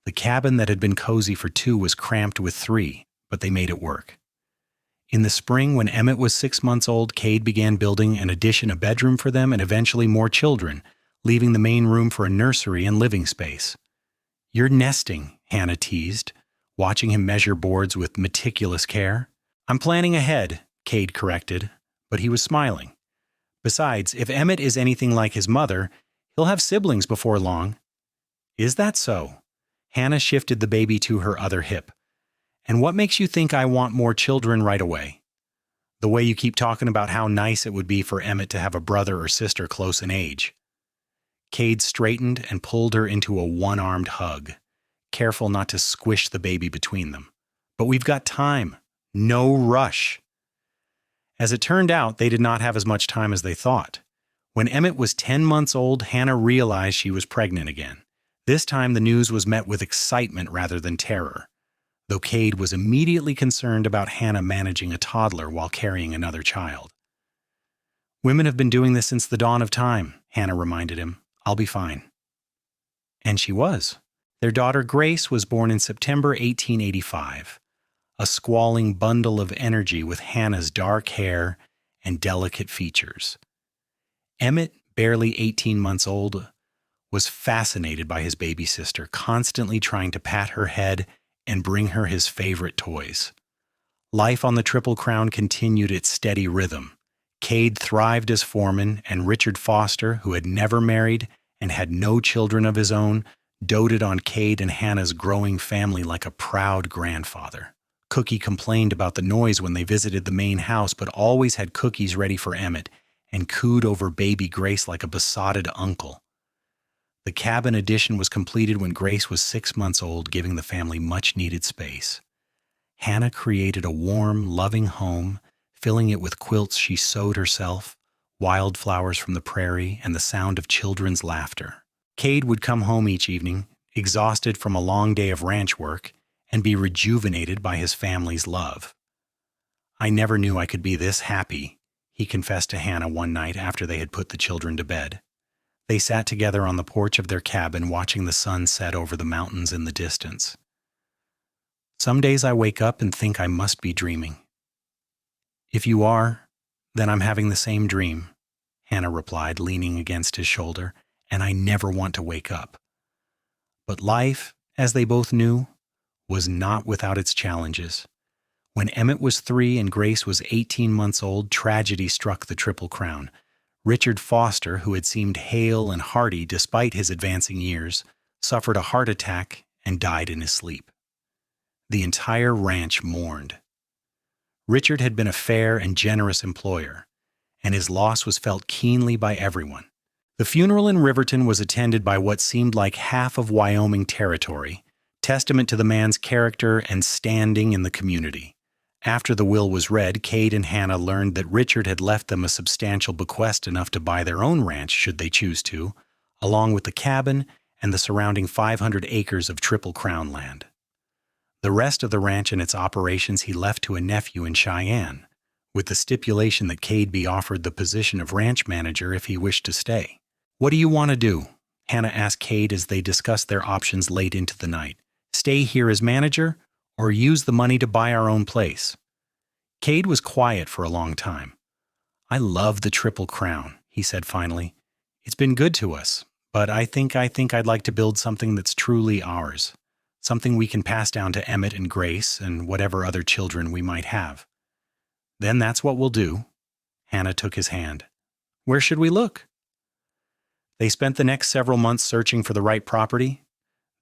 The cabin that had been cozy for 2 was cramped with 3, but they made it work. In the spring, when Emmett was 6 months old, Kade began building an addition, a bedroom for them, and eventually more children, leaving the main room for a nursery and living space. "You're nesting," Hannah teased, watching him measure boards with meticulous care. "I'm planning ahead," Kade corrected, but he was smiling. "Besides, if Emmett is anything like his mother, he'll have siblings before long." "Is that so?" Hannah shifted the baby to her other hip. "And what makes you think I want more children right away?" "The way you keep talking about how nice it would be for Emmett to have a brother or sister close in age." Kade straightened and pulled her into a one-armed hug, careful not to squish the baby between them. "But we've got time. No rush." As it turned out, they did not have as much time as they thought. When Emmett was 10 months old, Hannah realized she was pregnant again. This time the news was met with excitement rather than terror, though Kade was immediately concerned about Hannah managing a toddler while carrying another child. "Women have been doing this since the dawn of time," Hannah reminded him. "I'll be fine." And she was. Their daughter Grace was born in September 1885, a squalling bundle of energy with Hannah's dark hair and delicate features. Emmett, barely 18 months old, was fascinated by his baby sister, constantly trying to pat her head and bring her his favorite toys. Life on the Triple Crown continued its steady rhythm. Kade thrived as foreman, and Richard Foster, who had never married and had no children of his own, doted on Kade and Hannah's growing family like a proud grandfather. Cookie complained about the noise when they visited the main house, but always had cookies ready for Emmett and cooed over baby Grace like a besotted uncle. The cabin addition was completed when Grace was 6 months old, giving the family much-needed space. Hannah created a warm, loving home, filling it with quilts she sewed herself, wildflowers from the prairie, and the sound of children's laughter. Kade would come home each evening, exhausted from a long day of ranch work, and be rejuvenated by his family's love. "I never knew I could be this happy," he confessed to Hannah one night after they had put the children to bed. They sat together on the porch of their cabin, watching the sun set over the mountains in the distance. "Some days I wake up and think I must be dreaming." "If you are, then I'm having the same dream," Hannah replied, leaning against his shoulder, "and I never want to wake up." But life, as they both knew, was not without its challenges. When Emmett was 3 and Grace was 18 months old, tragedy struck the Triple Crown. Richard Foster, who had seemed hale and hearty despite his advancing years, suffered a heart attack and died in his sleep. The entire ranch mourned. Richard had been a fair and generous employer, and his loss was felt keenly by everyone. The funeral in Riverton was attended by what seemed like half of Wyoming territory, testament to the man's character and standing in the community. After the will was read, Kade and Hannah learned that Richard had left them a substantial bequest, enough to buy their own ranch should they choose to, along with the cabin and the surrounding 500 acres of Triple Crown land. The rest of the ranch and its operations he left to a nephew in Cheyenne, with the stipulation that Kade be offered the position of ranch manager if he wished to stay. "What do you want to do?" Hannah asked Kade as they discussed their options late into the night. "Stay here as manager, or use the money to buy our own place?" Kade was quiet for a long time. "I love the Triple Crown," he said finally. "It's been good to us, but I think I'd like to build something that's truly ours. something we can pass down to Emmett and Grace and whatever other children we might have." "Then that's what we'll do." Hannah took his hand. "Where should we look?" They spent the next several months searching for the right property.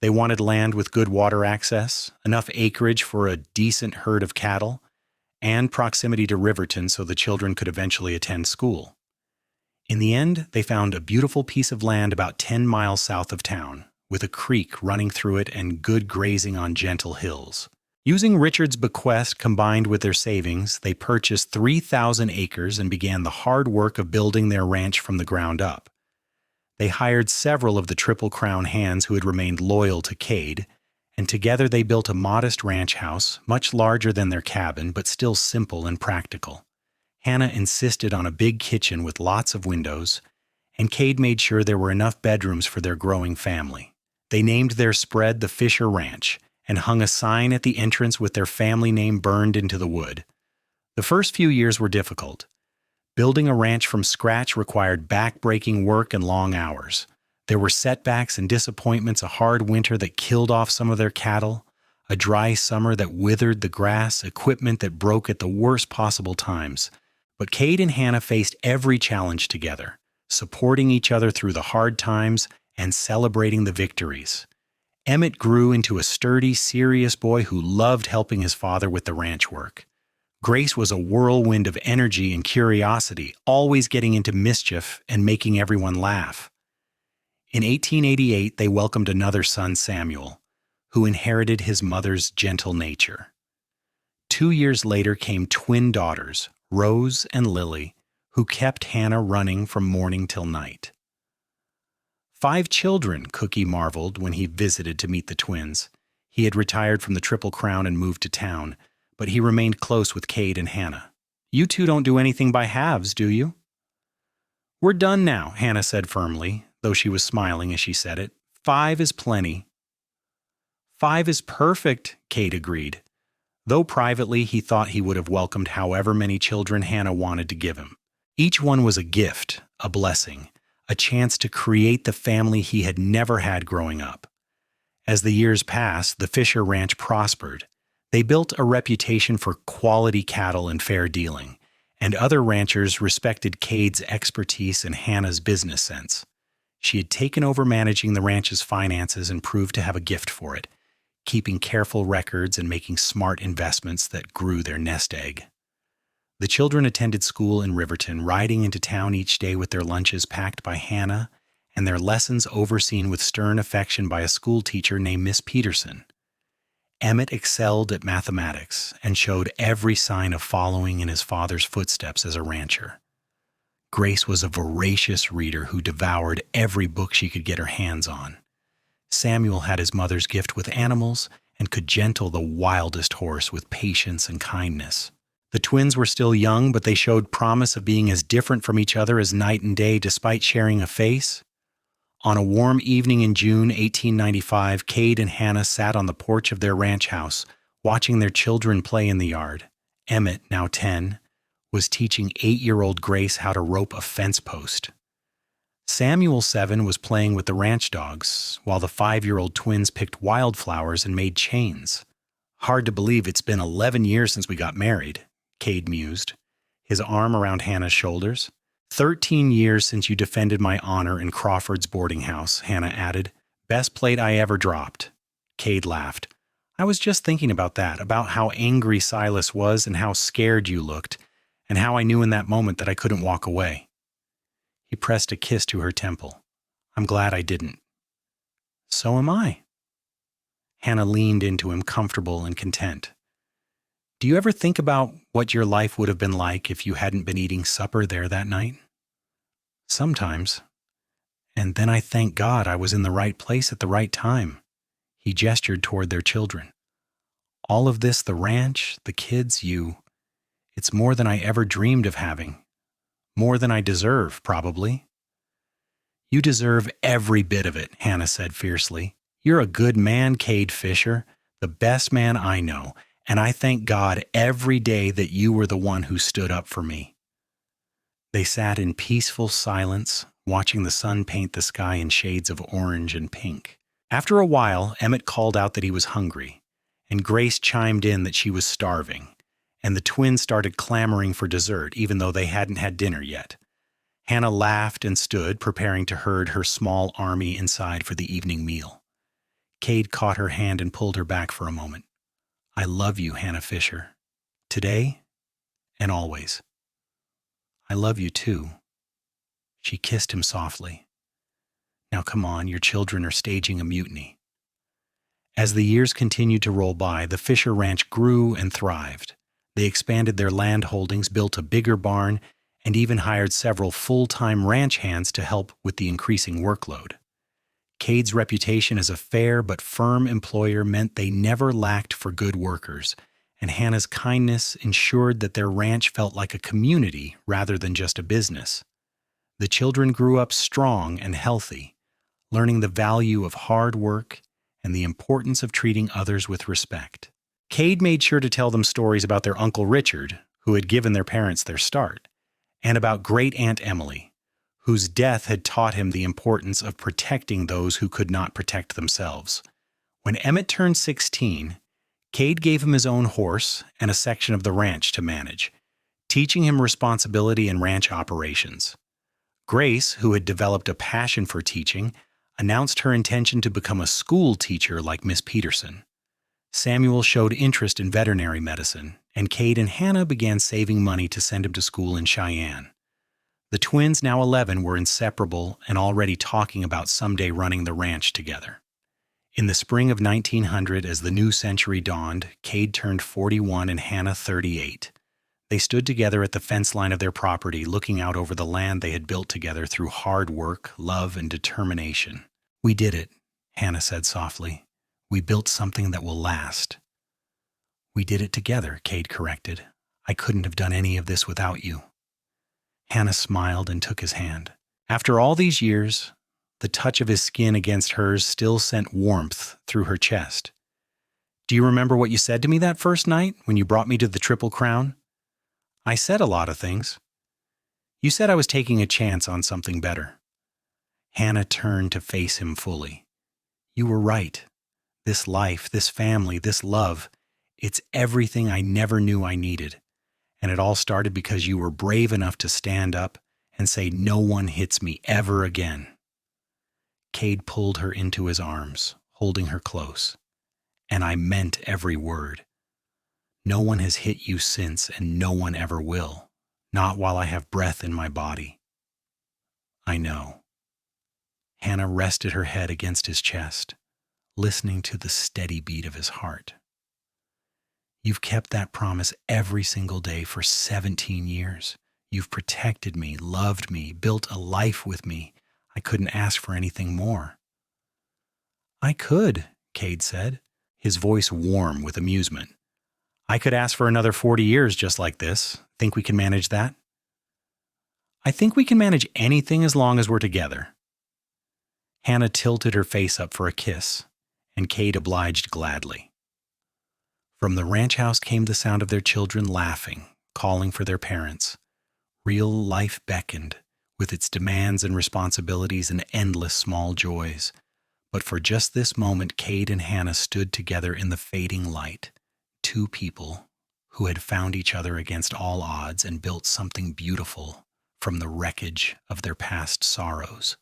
They wanted land with good water access, enough acreage for a decent herd of cattle, and proximity to Riverton so the children could eventually attend school. In the end, they found a beautiful piece of land about 10 miles south of town, with a creek running through it and good grazing on gentle hills. Using Richard's bequest combined with their savings, they purchased 3,000 acres and began the hard work of building their ranch from the ground up. They hired several of the Triple Crown hands who had remained loyal to Kade, and together they built a modest ranch house, much larger than their cabin, but still simple and practical. Hannah insisted on a big kitchen with lots of windows, and Kade made sure there were enough bedrooms for their growing family. They named their spread the Fisher Ranch, and hung a sign at the entrance with their family name burned into the wood. The first few years were difficult. Building a ranch from scratch required back-breaking work and long hours. There were setbacks and disappointments, a hard winter that killed off some of their cattle, a dry summer that withered the grass, equipment that broke at the worst possible times. But Kade and Hannah faced every challenge together, supporting each other through the hard times and celebrating the victories. Emmett grew into a sturdy, serious boy who loved helping his father with the ranch work. Grace was a whirlwind of energy and curiosity, always getting into mischief and making everyone laugh. In 1888, they welcomed another son, Samuel, who inherited his mother's gentle nature. 2 years later came twin daughters, Rose and Lily, who kept Hannah running from morning till night. 5 children, Cookie marveled when he visited to meet the twins. He had retired from the Triple Crown and moved to town, but he remained close with Kade and Hannah. "You two don't do anything by halves, do you?" "We're done now," Hannah said firmly, though she was smiling as she said it. 5 is plenty." "5 is perfect," Kade agreed, though privately he thought he would have welcomed however many children Hannah wanted to give him. Each one was a gift, a blessing, a chance to create the family he had never had growing up. As the years passed, the Fisher Ranch prospered. They built a reputation for quality cattle and fair dealing, and other ranchers respected Kade's expertise and Hannah's business sense. She had taken over managing the ranch's finances and proved to have a gift for it, keeping careful records and making smart investments that grew their nest egg. The children attended school in Riverton, riding into town each day with their lunches packed by Hannah and their lessons overseen with stern affection by a school teacher named Miss Peterson. Emmett excelled at mathematics and showed every sign of following in his father's footsteps as a rancher. Grace was a voracious reader who devoured every book she could get her hands on. Samuel had his mother's gift with animals and could gentle the wildest horse with patience and kindness. The twins were still young, but they showed promise of being as different from each other as night and day despite sharing a face. On a warm evening in June 1895, Kade and Hannah sat on the porch of their ranch house, watching their children play in the yard. Emmett, now 10, was teaching 8-year-old Grace how to rope a fence post. Samuel, 7, was playing with the ranch dogs, while the 5-year-old twins picked wildflowers and made chains. "Hard to believe it's been 11 years since we got married," Kade mused, his arm around Hannah's shoulders. 13 years since you defended my honor in Crawford's boarding house," Hannah added. "Best plate I ever dropped." Kade laughed. "I was just thinking about that, about how angry Silas was and how scared you looked, and how I knew in that moment that I couldn't walk away." He pressed a kiss to her temple. "I'm glad I didn't." "So am I." Hannah leaned into him, comfortable and content. "Do you ever think about what your life would have been like if you hadn't been eating supper there that night?" "Sometimes. And then I thank God I was in the right place at the right time." He gestured toward their children. "All of this, the ranch, the kids, you, it's more than I ever dreamed of having. More than I deserve, probably." "You deserve every bit of it," Hannah said fiercely. "You're a good man, Kade Fisher, the best man I know, and I thank God every day that you were the one who stood up for me." They sat in peaceful silence, watching the sun paint the sky in shades of orange and pink. After a while, Emmett called out that he was hungry, and Grace chimed in that she was starving, and the twins started clamoring for dessert even though they hadn't had dinner yet. Hannah laughed and stood, preparing to herd her small army inside for the evening meal. Kade caught her hand and pulled her back for a moment. "I love you, Hannah Fisher. Today and always. I love you too." She kissed him softly. "Now come on, your children are staging a mutiny." As the years continued to roll by, the Fisher Ranch grew and thrived. They expanded their land holdings, built a bigger barn, and even hired several full-time ranch hands to help with the increasing workload. Kade's reputation as a fair but firm employer meant they never lacked for good workers, and Hannah's kindness ensured that their ranch felt like a community rather than just a business. The children grew up strong and healthy, learning the value of hard work and the importance of treating others with respect. Kade made sure to tell them stories about their Uncle Richard, who had given their parents their start, and about Great Aunt Emily, whose death had taught him the importance of protecting those who could not protect themselves. When Emmett turned 16, Kade gave him his own horse and a section of the ranch to manage, teaching him responsibility in ranch operations. Grace, who had developed a passion for teaching, announced her intention to become a school teacher like Miss Peterson. Samuel showed interest in veterinary medicine, and Kade and Hannah began saving money to send him to school in Cheyenne. The twins, now 11, were inseparable and already talking about someday running the ranch together. In the spring of 1900, as the new century dawned, Kade turned 41 and Hannah 38. They stood together at the fence line of their property, looking out over the land they had built together through hard work, love, and determination. "We did it," Hannah said softly. "We built something that will last." "We did it together," Kade corrected. "I couldn't have done any of this without you." Hannah smiled and took his hand. After all these years, the touch of his skin against hers still sent warmth through her chest. "Do you remember what you said to me that first night when you brought me to the Triple Crown?" "I said a lot of things." "You said I was taking a chance on something better." Hannah turned to face him fully. "You were right. This life, this family, this love, it's everything I never knew I needed. And it all started because you were brave enough to stand up and say, 'No one hits me ever again.'" Kade pulled her into his arms, holding her close. "And I meant every word. No one has hit you since, and no one ever will. Not while I have breath in my body." "I know." Hannah rested her head against his chest, listening to the steady beat of his heart. "You've kept that promise every single day for 17 years. You've protected me, loved me, built a life with me. I couldn't ask for anything more." "I could," Kade said, his voice warm with amusement. "I could ask for another 40 years just like this. Think we can manage that?" "I think we can manage anything as long as we're together." Hannah tilted her face up for a kiss, and Kade obliged gladly. From the ranch house came the sound of their children laughing, calling for their parents. Real life beckoned, with its demands and responsibilities and endless small joys. But for just this moment, Kade and Hannah stood together in the fading light, two people who had found each other against all odds and built something beautiful from the wreckage of their past sorrows.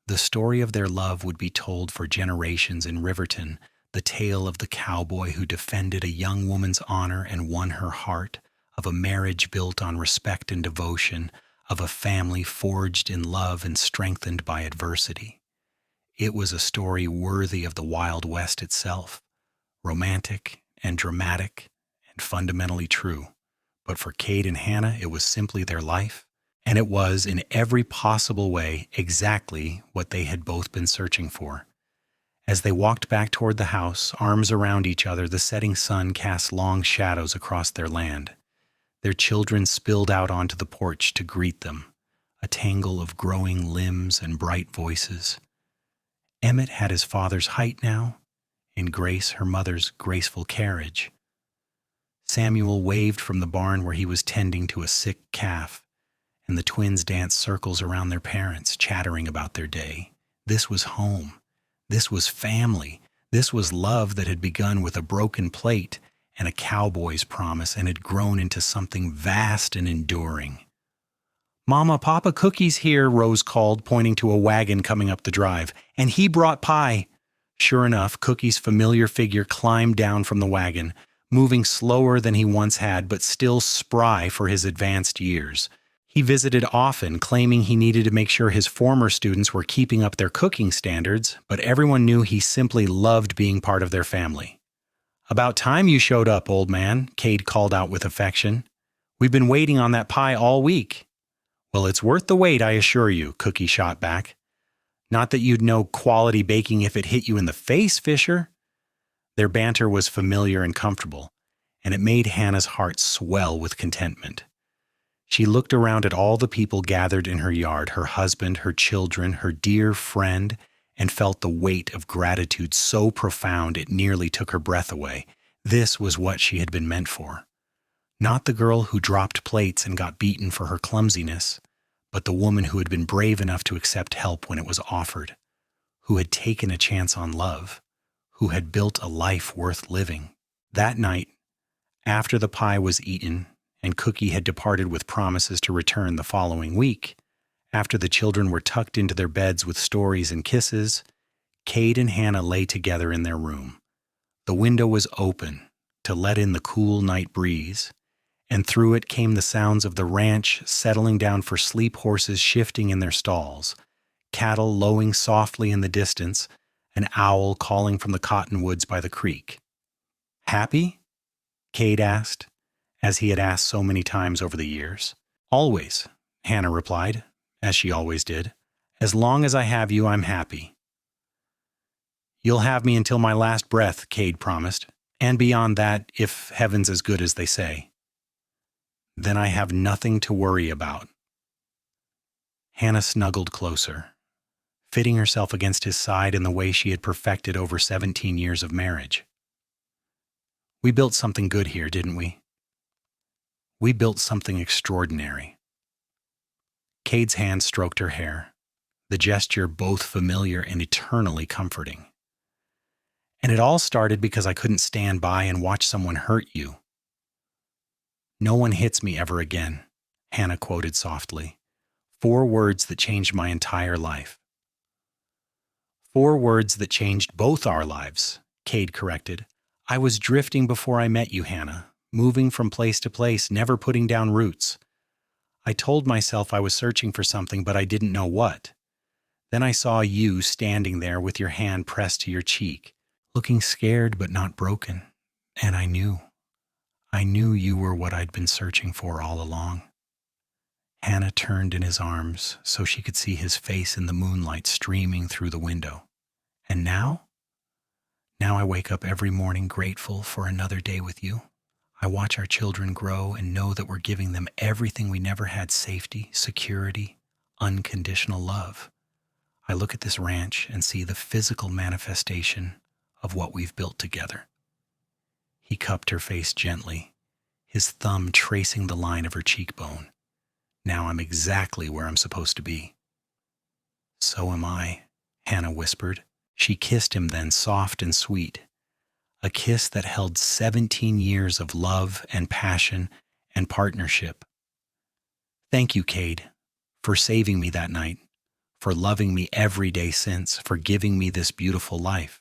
The story of their love would be told for generations in Riverton, the tale of the cowboy who defended a young woman's honor and won her heart, of a marriage built on respect and devotion, of a family forged in love and strengthened by adversity. It was a story worthy of the Wild West itself, romantic and dramatic and fundamentally true. But for Kade and Hannah, it was simply their life, and it was, in every possible way, exactly what they had both been searching for. As they walked back toward the house, arms around each other, the setting sun cast long shadows across their land. Their children spilled out onto the porch to greet them, a tangle of growing limbs and bright voices. Emmett had his father's height now, and Grace her mother's graceful carriage. Samuel waved from the barn where he was tending to a sick calf, and the twins danced circles around their parents, chattering about their day. This was home. This was family. This was love that had begun with a broken plate and a cowboy's promise and had grown into something vast and enduring. "Mama, Papa, Cookie's here," Rose called, pointing to a wagon coming up the drive. "And he brought pie." Sure enough, Cookie's familiar figure climbed down from the wagon, moving slower than he once had, but still spry for his advanced years. He visited often, claiming he needed to make sure his former students were keeping up their cooking standards, but everyone knew he simply loved being part of their family. "About time you showed up, old man," Kade called out with affection. "We've been waiting on that pie all week." "Well, it's worth the wait, I assure you," Cookie shot back. "Not that you'd know quality baking if it hit you in the face, Fisher." Their banter was familiar and comfortable, and it made Hannah's heart swell with contentment. She looked around at all the people gathered in her yard, her husband, her children, her dear friend, and felt the weight of gratitude so profound it nearly took her breath away. This was what she had been meant for. Not the girl who dropped plates and got beaten for her clumsiness, but the woman who had been brave enough to accept help when it was offered, who had taken a chance on love, who had built a life worth living. That night, after the pie was eaten and Cookie had departed with promises to return the following week, after the children were tucked into their beds with stories and kisses, Kade and Hannah lay together in their room. The window was open to let in the cool night breeze, and through it came the sounds of the ranch settling down for sleep, horses shifting in their stalls, cattle lowing softly in the distance, an owl calling from the cottonwoods by the creek. "Happy?" Kade asked, as he had asked so many times over the years. "Always," Hannah replied, as she always did. "As long as I have you, I'm happy." "You'll have me until my last breath," Kade promised, "and beyond that, if heaven's as good as they say." "Then I have nothing to worry about." Hannah snuggled closer, fitting herself against his side in the way she had perfected over 17 years of marriage. "We built something good here, didn't we? We built something extraordinary." Kade's hand stroked her hair, the gesture both familiar and eternally comforting. "And it all started because I couldn't stand by and watch someone hurt you." "No one hits me ever again," Hannah quoted softly. 4 words that changed my entire life. 4 words that changed both our lives, Kade corrected. "I was drifting before I met you, Hannah, moving from place to place, never putting down roots. I told myself I was searching for something, but I didn't know what. Then I saw you standing there with your hand pressed to your cheek, looking scared but not broken, and I knew you were what I'd been searching for all along." Hannah turned in his arms so she could see his face in the moonlight streaming through the window. "And now? Now I wake up every morning grateful for another day with you. I watch our children grow and know that we're giving them everything we never had: safety, security, unconditional love. I look at this ranch and see the physical manifestation of what we've built together." He cupped her face gently, his thumb tracing the line of her cheekbone. "Now I'm exactly where I'm supposed to be." "So am I," Hannah whispered. She kissed him then, soft and sweet, a kiss that held 17 years of love and passion and partnership. "Thank you, Kade, for saving me that night, for loving me every day since, for giving me this beautiful life."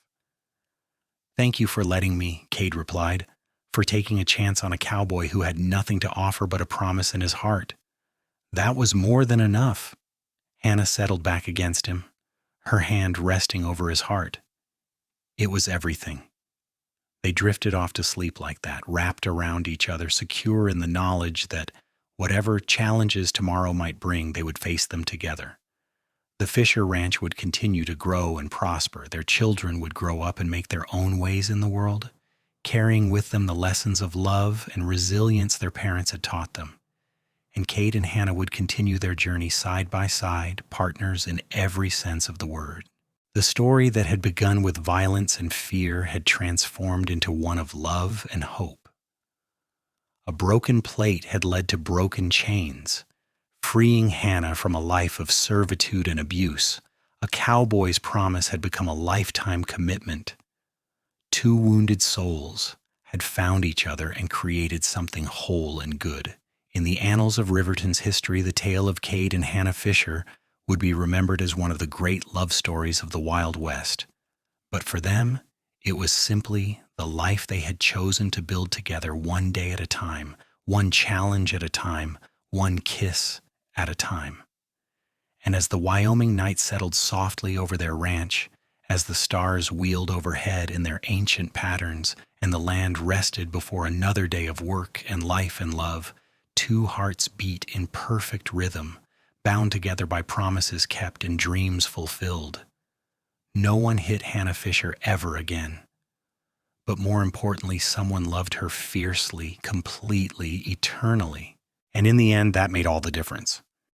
"Thank you for letting me," Kade replied, "for taking a chance on a cowboy who had nothing to offer but a promise in his heart. That was more than enough." Hannah settled back against him, her hand resting over his heart. It was everything. They drifted off to sleep like that, wrapped around each other, secure in the knowledge that whatever challenges tomorrow might bring, they would face them together. The Fisher Ranch would continue to grow and prosper. Their children would grow up and make their own ways in the world, carrying with them the lessons of love and resilience their parents had taught them. And Kade and Hannah would continue their journey side by side, partners in every sense of the word. The story that had begun with violence and fear had transformed into one of love and hope. A broken plate had led to broken chains, freeing Hannah from a life of servitude and abuse, A cowboy's promise had become a lifetime commitment. Two wounded souls had found each other and created something whole and good. In the annals of Riverton's history, the tale of Kade and Hannah Fisher would be remembered as one of the great love stories of the Wild West. But for them, it was simply the life they had chosen to build together, one day at a time, one challenge at a time, one kiss at a time. And as the Wyoming night settled softly over their ranch, as the stars wheeled overhead in their ancient patterns, and the land rested before another day of work and life and love, two hearts beat in perfect rhythm, bound together by promises kept and dreams fulfilled. No one hit Hannah Fisher ever again. But more importantly, someone loved her fiercely, completely, eternally. And in the end, that made all the difference.